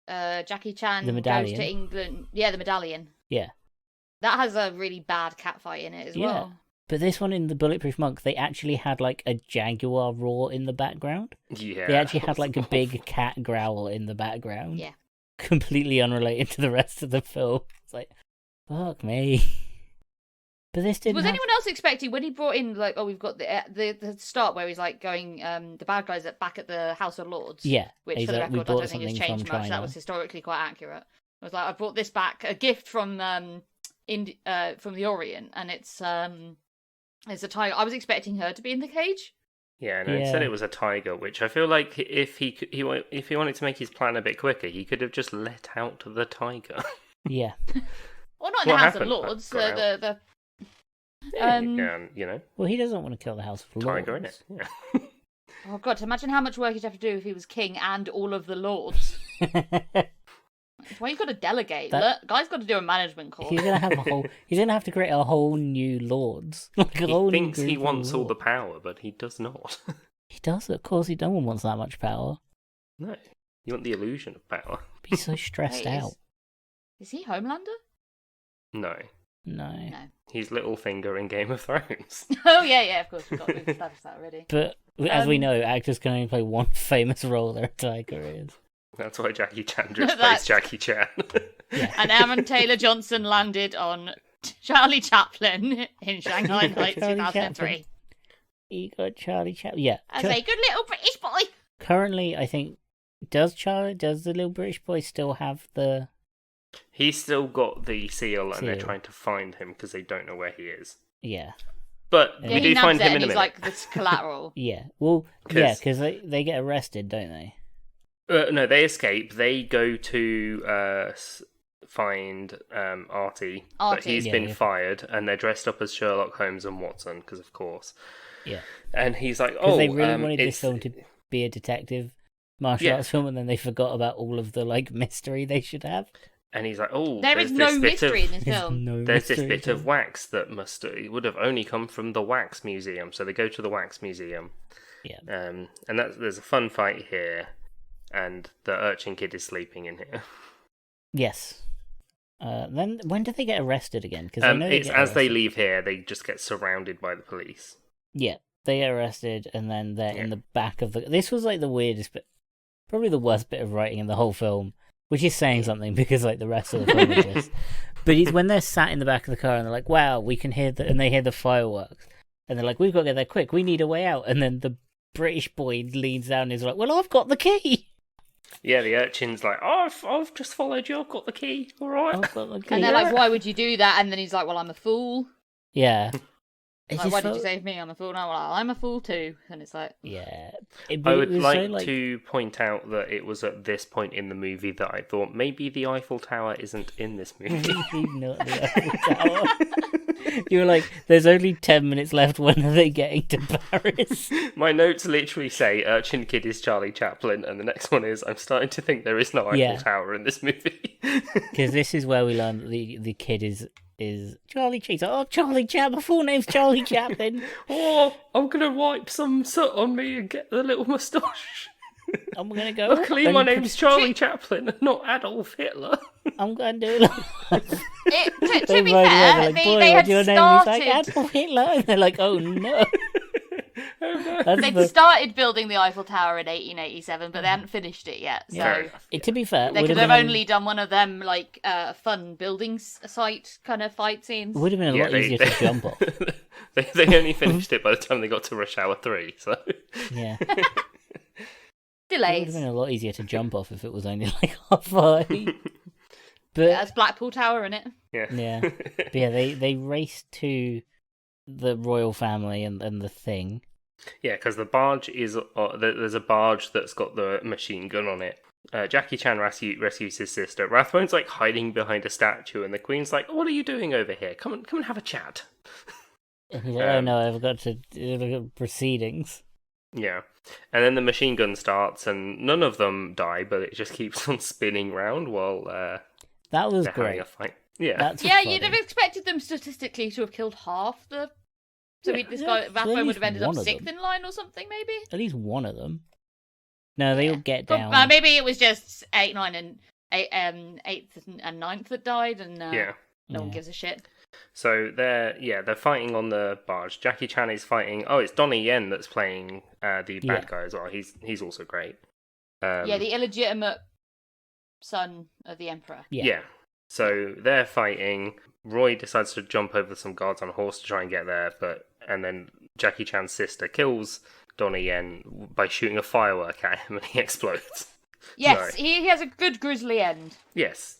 Jackie Chan The goes Medallion? to England. Yeah, the Medallion. Yeah. That has a really bad cat fight in it as well. But this one in the Bulletproof Monk, they actually had like a jaguar roar in the background. Yeah. They actually had like a big cat growl in the background. Yeah. Completely unrelated to the rest of the film. It's like, fuck me. But this didn't Was have... anyone else expecting when he brought in like, oh, we've got the start where he's like going, the bad guys back at the House of Lords. Yeah. Which he's for the like, we record I bought don't think has something changed from much. That China. was historically quite accurate. I was like, I brought this back, a gift from from the Orient, and it's a tiger. I was expecting her to be in the cage. Yeah, no, instead Yeah. it was a tiger, which I feel like if he wanted to make his plan a bit quicker, he could have just let out the tiger. Yeah. Well, not in What the House happened? of Lords. Got out. The You know, Well, he doesn't want to kill the House of Lords. tiger in it. Yeah. Oh god, imagine how much work he'd have to do if he was king and all of the lords. That's why you've got to delegate. That- Look, guy's got to do a management course. He's gonna have a whole. He's gonna have to create a whole new lords. Like a He whole new thinks he group of wants all the lords. power, but he does not. He does, of course. No one wants that much power. No, you want the illusion of power. Be so stressed Wait, out. Is he Homelander? No, No. No. he's Littlefinger in Game of Thrones. Oh yeah, of course. We've established that already. But as we Um, know, actors can only play one famous role their entire careers. That's why Jackie Chan just plays That's- Jackie Chan. Yeah. And Aaron Taylor Johnson landed on Charlie Chaplin in Shanghai Knights Charlie 2003 You got Charlie Chaplin. Yeah. as a good little British boy. Currently, I think does the little British boy still have the? He's still got the seal, and they're Seal. trying to find him because they don't know where he is. Yeah. But Yeah, we he do nabs find it him in and a he's minute. like this collateral. Yeah. Well, 'Cause- yeah, because they get arrested, don't they? No, they escape. They go to find Artie, but Artie. he's Yeah, been yeah. fired, and they're dressed up as Sherlock Holmes and Watson, because of course. Yeah. And he's like, Because "Oh, they really wanted it's this film to be a detective martial Yeah. arts film, and then they forgot about all of the like mystery they should have. And he's like, "Oh, There is no mystery in this film. There's this bit of wax that would have only come from the wax museum." So they go to the wax museum. Yeah. And there's a fun fight here, and the urchin kid is sleeping in here. Yes. Then when do they get arrested again? Because it's as they leave here, they just get surrounded by the police. Yeah, they get arrested, and then they're in the back of the. This was like the weirdest bit, probably the worst bit of writing in the whole film, which is saying something because like the rest of the film is just. But it's when they're sat in the back of the car and they're like, "Wow, we can hear and they hear the fireworks, and they're like, "We've got to get there quick. We need a way out." And then the British boy leans down and is like, "Well, I've got the key." Yeah, the urchin's like, "Oh, I've just followed you. I've got the key. All right." I've got the key. And they're like, "Why would you do that?" And then he's like, "Well, I'm a fool." Yeah. Like, why did you save me? I'm a fool. No, well, I'm a fool too. And it's like, yeah. I would like to point out that it was at this point in the movie that I thought maybe the Eiffel Tower isn't in this movie. Not the Eiffel Tower. You were like, there's only 10 minutes left. When are they getting to Paris? My notes literally say Urchin Kid is Charlie Chaplin, and the next one is I'm starting to think there is no Eiffel Tower in this movie. Because this is where we learn that the kid is Charlie Cheese. Oh, Charlie Chaplin. My full name's Charlie Chaplin. Oh, I'm going to wipe some soot on me and get the little moustache. I'm going to go. Luckily, my name's Charlie Chaplin, not Adolf Hitler. I'm going to do it. To be fair, they had your started... Name? He's like, Adolf Hitler. And they're like, oh no. They'd started building the Eiffel Tower in 1887, but they hadn't finished it yet. So to be fair, they could have only done one of them like fun building site kind of fight scenes. It would have been a lot easier to jump off. They only finished it by the time they got to Rush Hour 3. So yeah, delays. It would have been a lot easier to jump off if it was only like half height. But that's Blackpool Tower, in it? Yeah. But yeah, they race to the royal family and the thing. Yeah, because the barge is... there's a barge that's got the machine gun on it. Jackie Chan rescues his sister. Rathbone's like hiding behind a statue, and the Queen's like, "What are you doing over here? Come and have a chat." And he's like, "Oh no, I've got to do proceedings." Yeah, and then the machine gun starts, and none of them die, but it just keeps on spinning round while that was they're great. having a fight. Yeah, you'd have expected them statistically to have killed half the. So this guy Rathbone would have ended up sixth in line or something, maybe. At least one of them. No, they all get down. Maybe it was just 8, 9, and 8th and 9th that died, and no one gives a shit. So they're fighting on the barge. Jackie Chan is fighting. Oh, it's Donnie Yen that's playing the bad guy as well. He's also great. The illegitimate son of the emperor. Yeah. So they're fighting. Roy decides to jump over some guards on a horse to try and get there, and then Jackie Chan's sister kills Donnie Yen by shooting a firework at him, and he explodes. Yes, he has a good grisly end. Yes.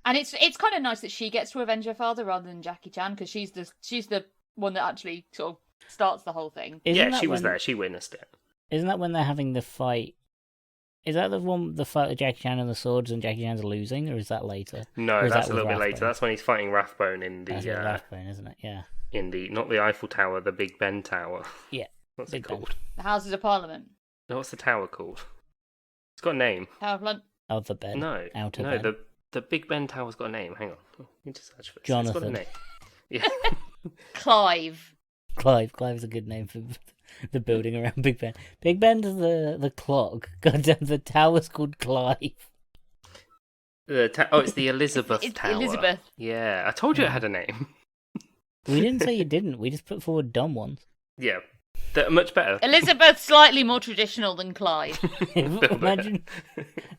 And it's kind of nice that she gets to avenge her father rather than Jackie Chan, because she's the one that actually sort of starts the whole thing. She was there. She witnessed it. Isn't that when they're having the fight? Is that the fight with Jackie Chan and the swords, and Jackie Chan's losing, or is that later? No, that's a little bit later. That's when he's fighting Rathbone in the... That's Rathbone, isn't it? Yeah. In the... Not the Eiffel Tower, the Big Ben Tower. Yeah. What's it called? The Houses of Parliament. No, what's the tower called? It's got a name. Tower of London. Oh, the Ben. No. Outer Ben. Ben. The Big Ben Tower's got a name. Hang on. I need to search for this. Jonathan. It's got a name. Yeah. Clive. Clive's a good name for the building around Big Ben. Big Ben's the clock. Goddamn, the tower's called Clive. It's the Elizabeth Tower. Elizabeth. Yeah, I told you it had a name. We didn't say you didn't. We just put forward dumb ones. Yeah, they're much better. Elizabeth's slightly more traditional than Clive. Imagine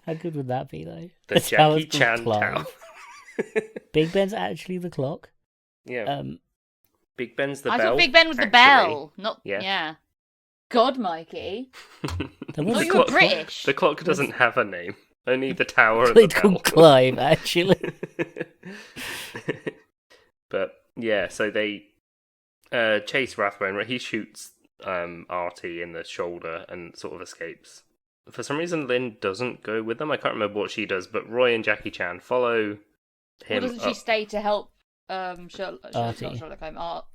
how good would that be, though? The Jackie Chan Tower. Big Ben's actually the clock. Yeah. Big Ben's the I bell. thought Big Ben was actually. the bell, not yeah. God, Mikey. No, you're British. The clock doesn't have a name. Only the tower and It's the bell. called Clive, actually. But yeah, so they chase Rathbone. He shoots Artie in the shoulder and sort of escapes. For some reason, Lynn doesn't go with them. I can't remember what she does, but Roy and Jackie Chan follow him. Or doesn't she stay to help Artie?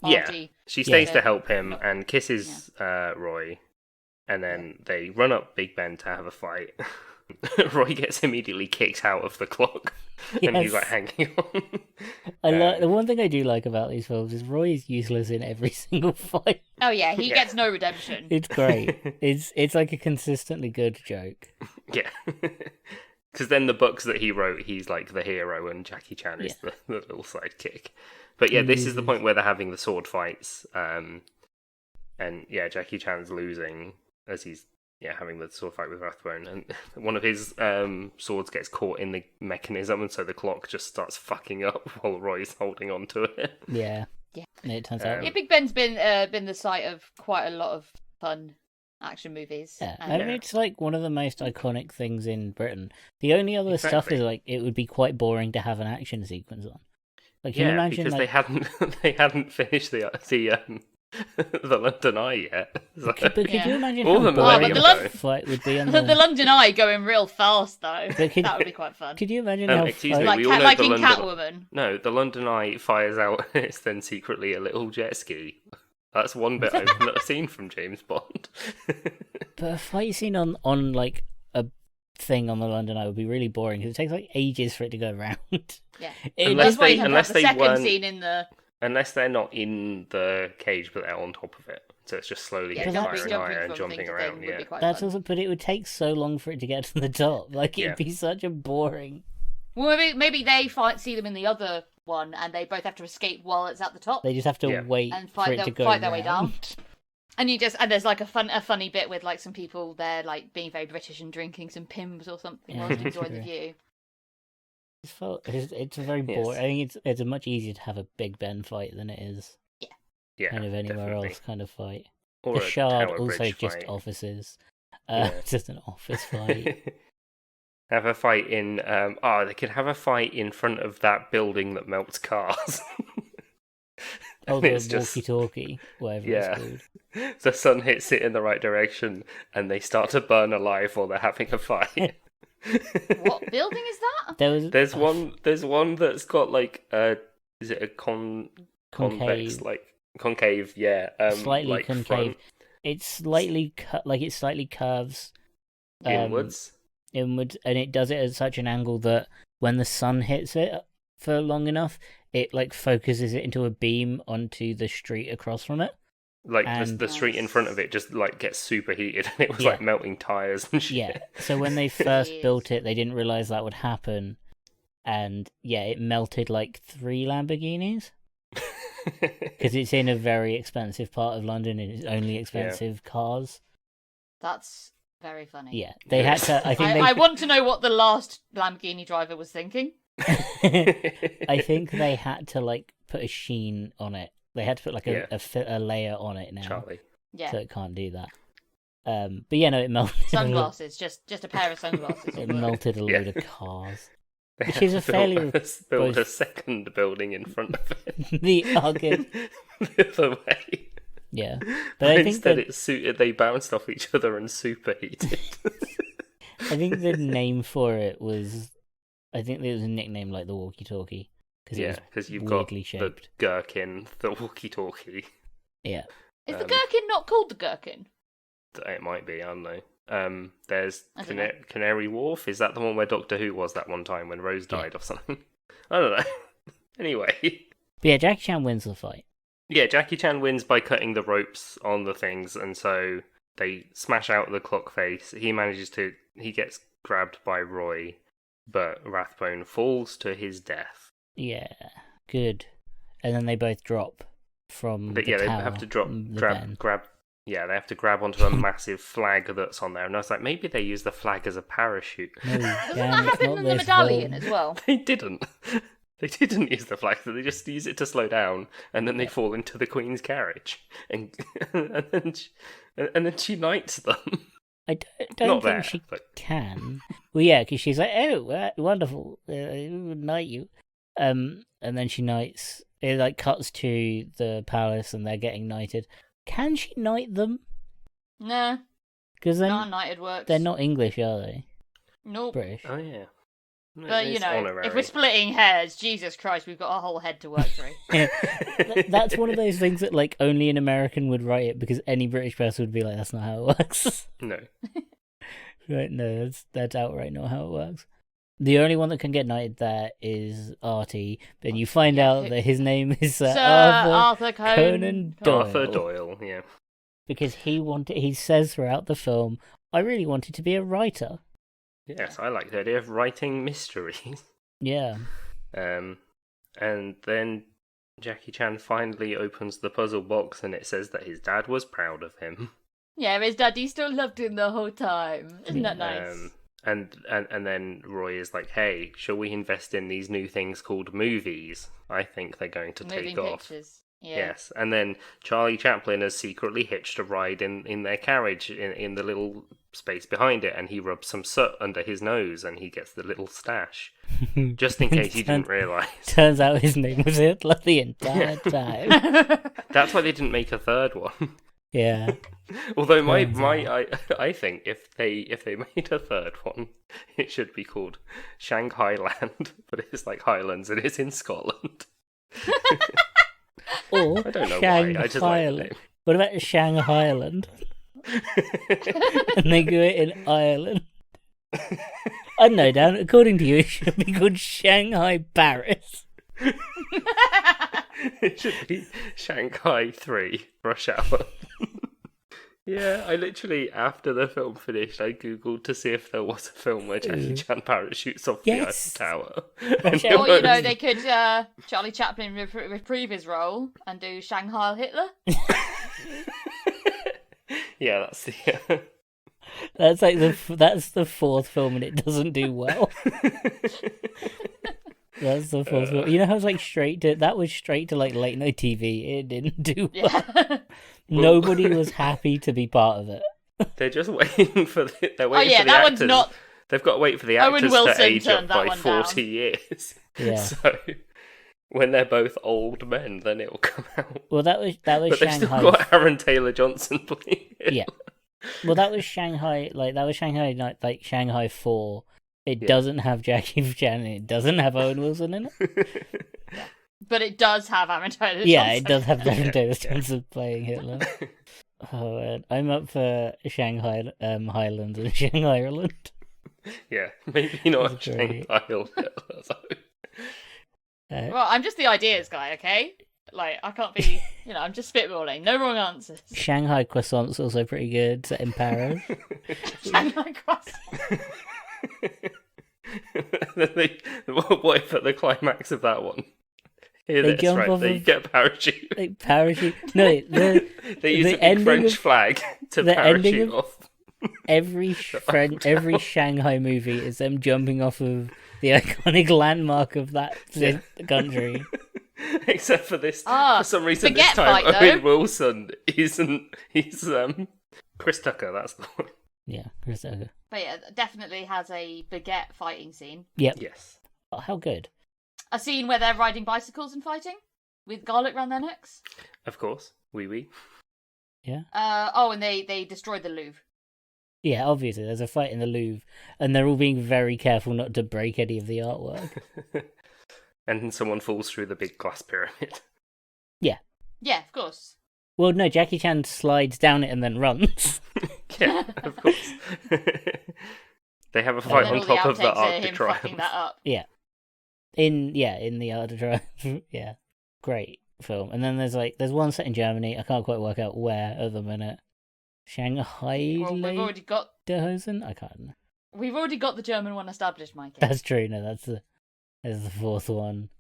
Yeah, she stays to help him and kisses Roy, and then they run up Big Ben to have a fight. Roy gets immediately kicked out of the clock, and he's like hanging on. The one thing I do like about these films is Roy is useless in every single fight. Oh yeah, he gets no redemption. It's great. It's like a consistently good joke. Yeah. Because then the books that he wrote, he's like the hero, and Jackie Chan is the little sidekick. But yeah, this is the point where they're having the sword fights, and yeah, Jackie Chan's losing as he's having the sword fight with Rathbone, and one of his swords gets caught in the mechanism, and so the clock just starts fucking up while Roy's holding on to it. Yeah. And it turns out. Yeah, Big Ben's been the site of quite a lot of fun action movies. Yeah, I mean, it's like one of the most iconic things in Britain. The only other stuff is like it would be quite boring to have an action sequence on. Like, can you imagine? Because like... they hadn't finished the London Eye yet. So... But could you imagine All how the boring Millennium a fight would be on the London Eye going real fast though? That would be quite fun. Could you imagine how? Excuse me, like we all know like the in London... Catwoman. No, the London Eye fires out. It's then secretly a little jet ski. That's one bit I've not seen from James Bond. But a fight scene on like a thing on the London Eye would be really boring because it takes like ages for it to go around. Yeah, unless that's why unless the they second weren't, scene in the. Unless they're not in the cage, but they're on top of it, so it's just slowly getting higher and higher and jumping around. Yeah, that's also. But it would take so long for it to get to the top. Like it'd be such a boring. Well, maybe they see them in the other one, and they both have to escape while it's at the top. They just have to wait and for it to go fight their way down. And there's like a funny bit with like some people there like being very British and drinking some Pims or something whilst enjoying the view. It's very boring. I think it's much easier to have a Big Ben fight than it is kind of anywhere else kind of fight. Or the Shard also Bridge just fight. offices. It's just an office fight. Have a fight in. They could have a fight in front of that building that melts cars. Oh, the walkie-talkie, whatever it's called. The sun hits it in the right direction, and they start to burn alive while they're having a fight. What building is that? There's one that's got like is it a convex concave? Yeah, slightly like concave. Front. It's slightly it slightly curves Inwards, and it does it at such an angle that when the sun hits it for long enough, it like focuses it into a beam onto the street across from it. Like the street in front of it just like gets superheated, and it was like melting tires and shit. Yeah. So when they first built it, they didn't realize that would happen, and it melted like 3 Lamborghinis. Because it's in a very expensive part of London, and it's only expensive cars. That's very funny. Yeah, they had to. I want to know what the last Lamborghini driver was thinking. I think they had to like put a sheen on it. They had to put like a layer on it now. Charlie. Yeah. So it can't do that. But it melted. Sunglasses, just a pair of sunglasses. It melted a load of cars. They Which is a fairly build a second building in front of it. The other way. Yeah, but I think instead they bounced off each other and superheated. I think the name for it was. I think there was a nickname like the walkie-talkie. Because you've got shaped. the gherkin, the walkie-talkie. Yeah. Is the gherkin not called the gherkin? It might be, I don't know. There's Canary Wharf. Is that the one where Doctor Who was that one time when Rose died or something? I don't know. Anyway. But yeah, Jackie Chan wins the fight. Yeah, Jackie Chan wins by cutting the ropes on the things, and so they smash out the clock face. He gets grabbed by Roy, but Rathbone falls to his death. Yeah, good. And then they both drop from the tower. They have to grab. Yeah, they have to grab onto a massive flag that's on there. And I was like, maybe they use the flag as a parachute. No, doesn't that happen in the medallion as well? They didn't. They didn't use the flag. They just use it to slow down, and then they fall into the Queen's carriage, and then she knights them. I don't think she can. Well, yeah, because she's like, oh, wonderful, knight you. And then she knights. It like cuts to the palace, and they're getting knighted. Can she knight them? Nah. Because not knighted works. They're not English, are they? Nope. British. Oh yeah. But if we're splitting hairs, Jesus Christ, we've got a whole head to work through. That's one of those things that like only an American would write it, because any British person would be like, that's not how it works. No. Right, no, that's outright not how it works. The only one that can get knighted there is Artie, but you find out that his name is Sir Arthur Arthur Conan Doyle. Arthur Doyle, yeah. Because he says throughout the film, I really wanted to be a writer. Yes, I like the idea of writing mysteries. Yeah. And then Jackie Chan finally opens the puzzle box and it says that his dad was proud of him. Yeah, his daddy still loved him the whole time. Isn't that nice? And then Roy is like, hey, shall we invest in these new things called movies? I think they're going to take off. Pictures. Yeah. Yes, and then Charlie Chaplin has secretly hitched a ride in their carriage in the little space behind it, and he rubs some soot under his nose and he gets the little stash. Just in case you didn't realise. Turns out his name was Hitler the entire time. That's why they didn't make a third one. Yeah. Although I think if they made a third one, it should be called Shanghai Land, but it's like Highlands and it's in Scotland. Or I don't know why. I just like the name. What about Shanghai Island? And they do it in Ireland. I don't know, Dan. According to you, it should be called Shanghai Paris. It should be Shanghai 3 Rush Hour. Yeah, I literally, after the film finished, I googled to see if there was a film where Jackie Chan parachutes off the Eiffel Tower. Or, they could Charlie Chaplin reprieve his role and do Shanghai Hitler. Yeah, that's the... That's like that's the fourth film and it doesn't do well. That's the fourth film. You know how it's like that was straight to like late night TV. It didn't do well. Yeah. Nobody was happy to be part of it. They're just waiting for the actors. One's not. They've got to wait for the actors to age up by 40 years. Yeah. So when they're both old men, then it'll come out. Well, that was but Shanghai. They've still got Aaron Taylor Johnson playing it. Yeah. Well, that was Shanghai. Like Shanghai 4. It doesn't have Jackie Chan. It doesn't have Owen Wilson in it. But it does have Aaron Taylor Johnson. Yeah, it does have Aaron Taylor Johnson playing Hitler. Oh man, I'm up for Shanghai Highlands and Shanghai Ireland. Yeah, maybe not Shanghai Hitler though. Well, I'm just the ideas guy, okay? Like, I can't be, I'm just spitballing. No wrong answers. Shanghai croissant's also pretty good, set in Paris. Shanghai croissant. What if at the climax of that one? They jump off they get a parachute. Like parachute. No, they use a big French flag to parachute off. Every Shanghai movie is them jumping off of the iconic landmark of that country. Except for this, for some reason this time, Owen Wilson isn't. He's Chris Tucker. That's the one. Yeah, Chris Tucker. But yeah, definitely has a baguette fighting scene. Yep. Yes. Oh, how good. A scene where they're riding bicycles and fighting with garlic around their necks. Of course, oui. Yeah. And they destroyed the Louvre. Yeah, obviously, there's a fight in the Louvre, and they're all being very careful not to break any of the artwork. And someone falls through the big glass pyramid. Yeah. Yeah, of course. Well, no, Jackie Chan slides down it and then runs. Yeah, of course. They have a fight on top of the Arc de Triomphe. That up. Yeah. In the Arc de Triomphe. Yeah. Great film. And then there's one set in Germany. I can't quite work out where at the minute. Shanghai. Well, we've already got Hosen? I can't. We've already got the German one established, Mike. That's true. No, that's the fourth one.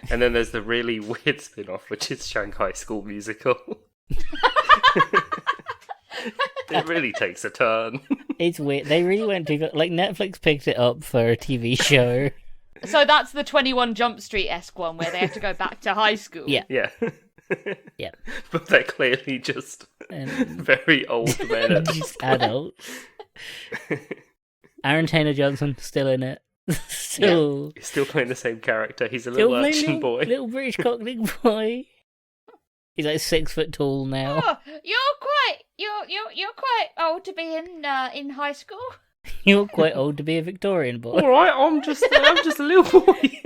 And then there's the really weird spin-off, which is Shanghai School Musical. It really takes a turn. It's weird. They really went to Netflix picked it up for a TV show. So that's the 21 Jump Street-esque one where they have to go back to high school. Yeah. Yeah. Yeah. But they're clearly just very old men. Just adults. Aaron Taylor Johnson still in it. Still playing the same character. He's a little urchin boy. Little British Cockney boy. He's like 6 foot tall now. Oh, you're quite old to be in high school. You're quite old to be a Victorian boy. All right, I'm just a little boy.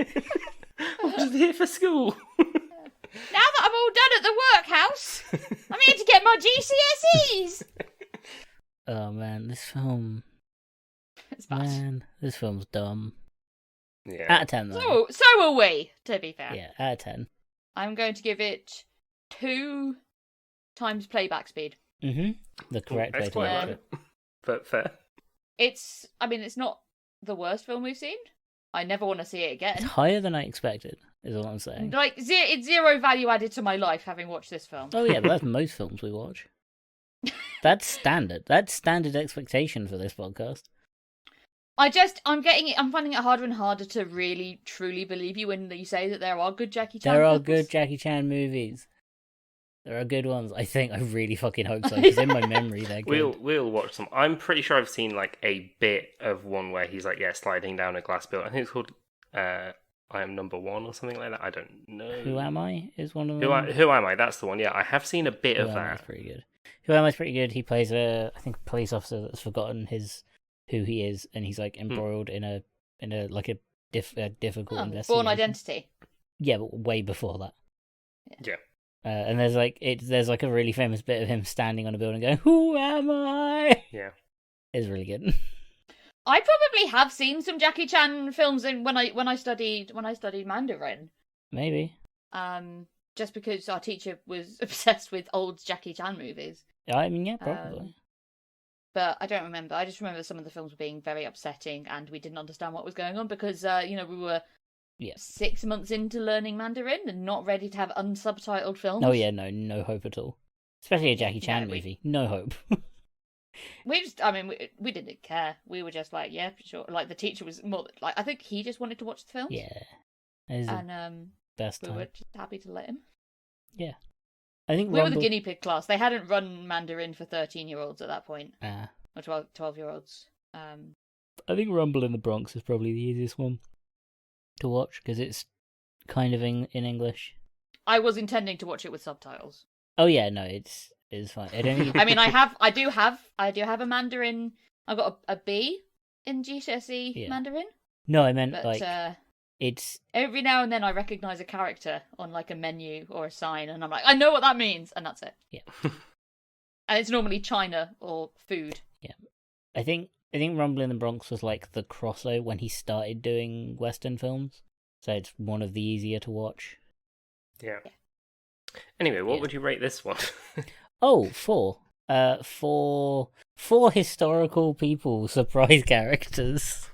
I'm just here for school. Now that I'm all done at the workhouse, I'm here to get my GCSEs. Oh man, this film. It's bad. Man, this film's dumb. Yeah. Out of 10, though. So are we, to be fair. Yeah, out of 10. I'm going to give it 2 times playback speed. The correct way That's to quite watch right. it. But fair. It's not the worst film we've seen. I never want to see it It's again. higher than I expected, is all I'm saying. Like, it's zero value added to my life having watched this film. Oh yeah, but that's most films we watch. That's standard. That's standard expectation for this podcast. I'm finding it harder and harder to really, truly believe you when you say that there are good Jackie Chan There are films. good Jackie Chan movies. There are good ones. I really fucking hope so, because in my memory they're good. We'll watch some. I'm pretty sure I've seen like a bit of one where he's like, sliding down a glass building. I think it's called I Am Number One or something like that. I don't know. Who Am I is one of them. Who Am I? That's the one. Yeah, I have seen a bit of Who Am I is that. pretty good. Who Am I is pretty good. He plays a police officer that's forgotten who he is, and he's like embroiled in a difficult investigation. Born Identity. Yeah, but way before that. Yeah. And there's like a really famous bit of him standing on a building going, "Who am I?" Yeah. It's really good. I probably have seen some Jackie Chan films when I studied Mandarin. Maybe. Just because our teacher was obsessed with old Jackie Chan movies. I mean, yeah, probably. But I don't remember. I just remember some of the films were being very upsetting, and we didn't understand what was going on because we were 6 months into learning Mandarin and not ready to have unsubtitled films. Oh yeah, no hope at all. Especially a Jackie Chan movie, no hope. We didn't care. We were just like, yeah, sure. Like the teacher was more like, I think he just wanted to watch the film. Yeah, and best we were just happy to let him. Yeah, I think we were the guinea pig class. They hadn't run Mandarin for 13-year-olds at that point, or 12-year-olds. I think Rumble in the Bronx is probably the easiest one to watch because it's kind of in English. I was intending to watch it with subtitles. Oh yeah, no, it's fine. I mean, I do have a Mandarin. I've got a B in GCSE Mandarin. No, I meant it's every now and then I recognise a character on like a menu or a sign, and I'm like, I know what that means, and that's it. Yeah. And it's normally China or food. Yeah, I think Rumble in the Bronx was like the crossover when he started doing Western films, so it's one of the easier to watch. Yeah. Anyway, what would you rate this one? Oh, 4. 4 historical people surprise characters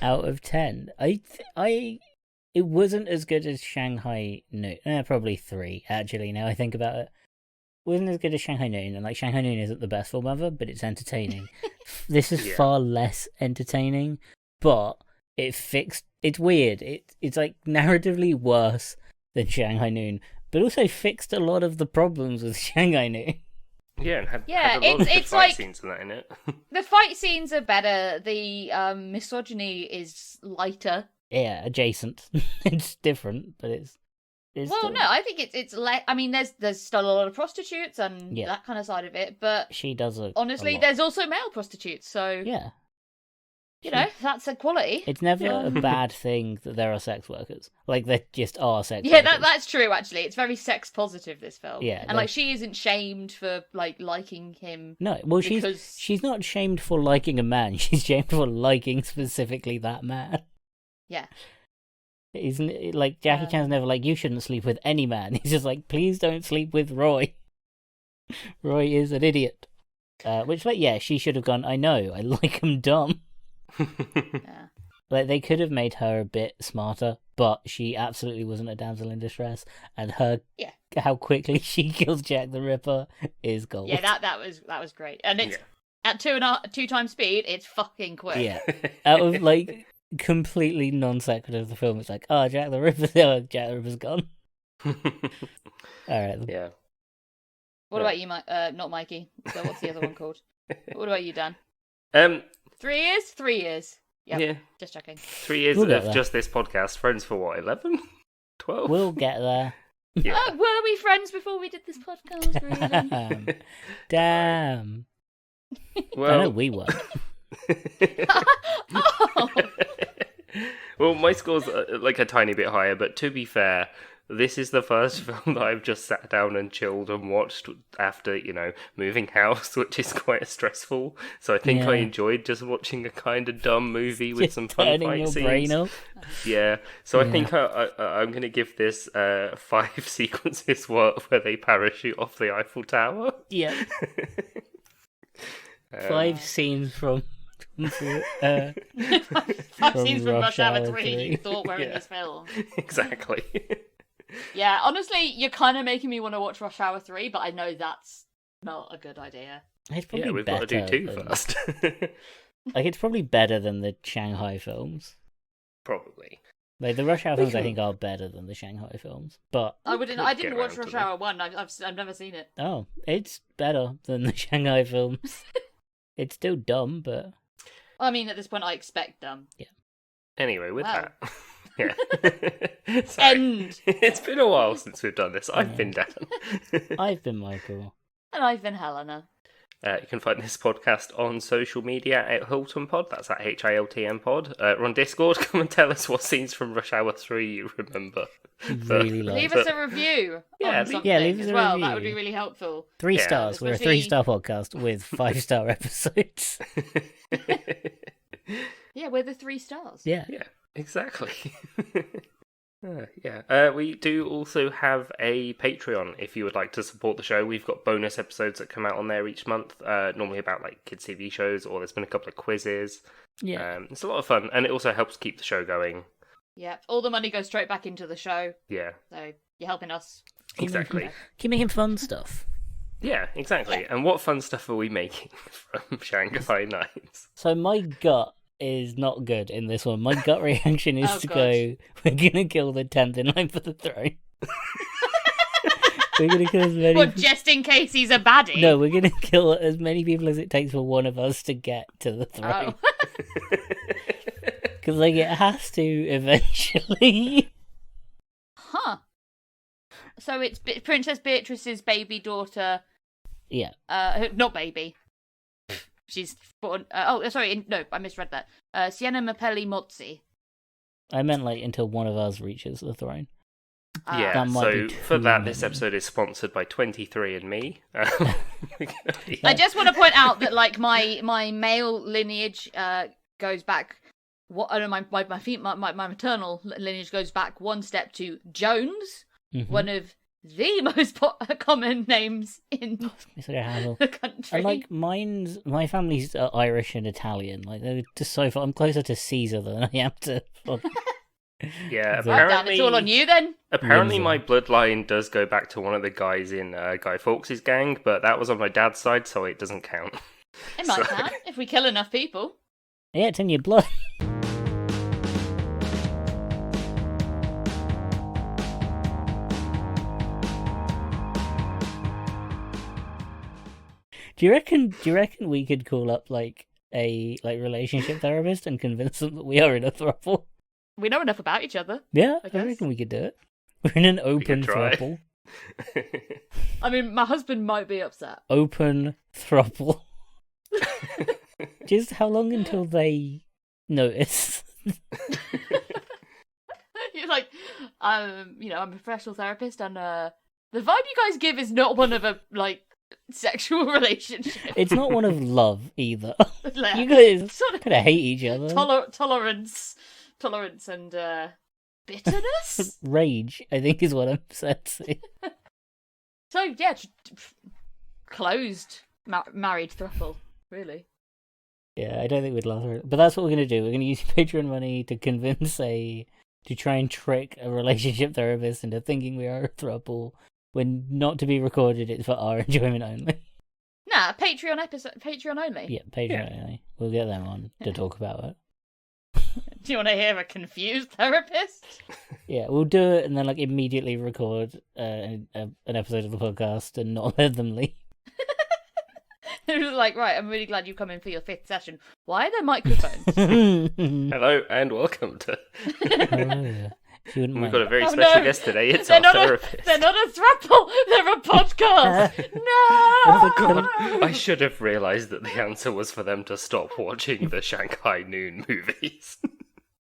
out of 10. It wasn't as good as Shanghai Noon. Probably 3 actually. Now I think about it, wasn't as good as Shanghai Noon, and like Shanghai Noon isn't the best film ever, but it's entertaining. This is far less entertaining, but it's weird. It's like narratively worse than Shanghai Noon, but also fixed a lot of the problems with Shanghai Noon. Yeah, and had a lot of good fight scenes in that in it. The fight scenes are better. The misogyny is lighter. Yeah, adjacent. It's different, but it's well, still... no, I think it's less. I mean, there's still a lot of prostitutes and that kind of side of it, but she does honestly, there's also male prostitutes, so yeah. That's equality. It's never a bad thing that there are sex workers. Like, there just are sex workers. Yeah, that's true, actually. It's very sex positive, this film. Yeah. And, like, she isn't shamed for, like, liking him. No, well, she's not shamed for liking a man. She's shamed for liking specifically that man. Yeah. Isn't it, like, Jackie Chan's never like, you shouldn't sleep with any man. He's just like, please don't sleep with Roy. Roy is an idiot. Which, like, yeah, she should have gone, I know, I like him dumb. Yeah. Like, they could have made her a bit smarter, but she absolutely wasn't a damsel in distress, and how quickly she kills Jack the Ripper is gold. Yeah, that was great, and it's at 2 times speed. It's fucking quick. Yeah, out of like completely non sequitur of the film, it's like, oh, Jack the Ripper's gone. All right. Yeah. What about you, not Mikey? So what's the other one called? What about you, Dan? 3 years? 3 years. Yep. Yeah. Just checking. 3 years of just this podcast. Friends for what, 11? 12? We'll get there. Yeah. Were we friends before we did this podcast, really? Damn. Well, I know we were. Oh. Well, my score's like a tiny bit higher, but to be fair, this is the first film that I've just sat down and chilled and watched after, moving house, which is quite stressful. So I think I enjoyed just watching a kind of dumb movie with Just some fun turning fight your scenes. brain off. Yeah, so I think I'm going to give this 5 sequences where they parachute off the Eiffel Tower. Yeah. 5 scenes from 5 from scenes from Rush Hour 3 3. you thought were in this film. Exactly. Yeah, honestly, you're kind of making me want to watch Rush Hour 3, but I know that's not a good idea. It's probably We've better got to do 2 than- first. Like, it's probably better than the Shanghai films. Probably. Like, the Rush Hour films, I think, are better than the Shanghai films. But, I could didn't get watch around Rush to them. Hour 1, I've never seen it. oh, it's better than the Shanghai films. It's still dumb, but... I mean, at this point, I expect them. Anyway, with Wow. that. Yeah. Sorry. End! It's been a while since we've done this. I've been Dan. I've been Michael. And I've been Helena. You can find this podcast on social media at Hilton Pod. That's at HILTM Pod. We're on Discord. Come and tell us what scenes from Rush Hour 3 you remember. Really like Leave us a review Yeah, on leave- something leave us as a well. review. That would be really helpful. 3 Yeah. stars. We're a Especially- 3-star podcast with 5-star episodes. Yeah, we're the 3 stars. Yeah. Yeah, exactly. We do also have a Patreon if you would like to support the show. We've got bonus episodes that come out on there each month, normally about like kids' TV shows, or there's been a couple of quizzes. Yeah. It's a lot of fun, and it also helps keep the show going. Yeah, all the money goes straight back into the show, Yeah, so you're helping us. exactly. Keep making fun stuff. Yeah, exactly. And what fun stuff are we making from Shanghai Knights? So my gut is not good in this one. My gut reaction is Oh, to God. go, we're gonna kill the 10th in line for the throne. We're gonna kill as many Well, just in case he's a baddie. No, we're gonna kill as many people as it takes for one of us to get to the throne. Oh. Because, like, it has to eventually. Huh. So it's Princess Beatrice's baby daughter. Yeah. Not baby. She's born. Sorry, no, I misread that. Sienna Mapelli Mozzi. I meant, like, until one of us reaches the throne. Yeah, That might so be for too that, this many. episode is sponsored by 23andMe. I just want to point out that, like, my male lineage goes back. My maternal lineage goes back one step to Jones, Mhm. one of the most common names in It's like a hassle. the country. And, like, my family's Irish and Italian. Like, they're just so far. I'm closer to Caesar than I am to. Yeah, So- Well done, it's all on you then. Apparently, Windsor. my bloodline does go back to one of the guys in Guy Fawkes' gang, but that was on my dad's side, so it doesn't count. It might So- count if we kill enough people. Yeah, it's in your blood. Do you reckon we could call up like a relationship therapist and convince them that we are in a throuple? We know enough about each other. Yeah, I I guess. reckon we could do it. We're in an open try. throuple. I mean, my husband might be upset. Open throuple. Just how long until they notice? You're like, I'm a professional therapist, and the vibe you guys give is not one of a like sexual relationship. It's not one of love either. Like, You guys sort of kind of hate each other. tolerance, and bitterness. Rage, I think, is what I'm sensing. So yeah, closed married throuple, really. Yeah, I don't think we'd last for it. But that's what we're going to do. We're going to use Patreon money to to try and trick a relationship therapist into thinking we are a throuple when not to be recorded. It's for our enjoyment only. Nah, Patreon only. Yeah, Patreon only. We'll get them on to talk about it. Do you want to hear a confused therapist? Yeah, we'll do it and then like immediately record an episode of the podcast and not let them leave. It was like, right, I'm really glad you've come in for your 5th session. Why are there microphones? Hello and welcome to. She wouldn't We've mind. got a very Oh, special no. guest today. It's They're our not therapist. They're not a throuple. They're a podcast. No. Oh God, I should have realised that the answer was for them to stop watching the Shanghai Noon movies.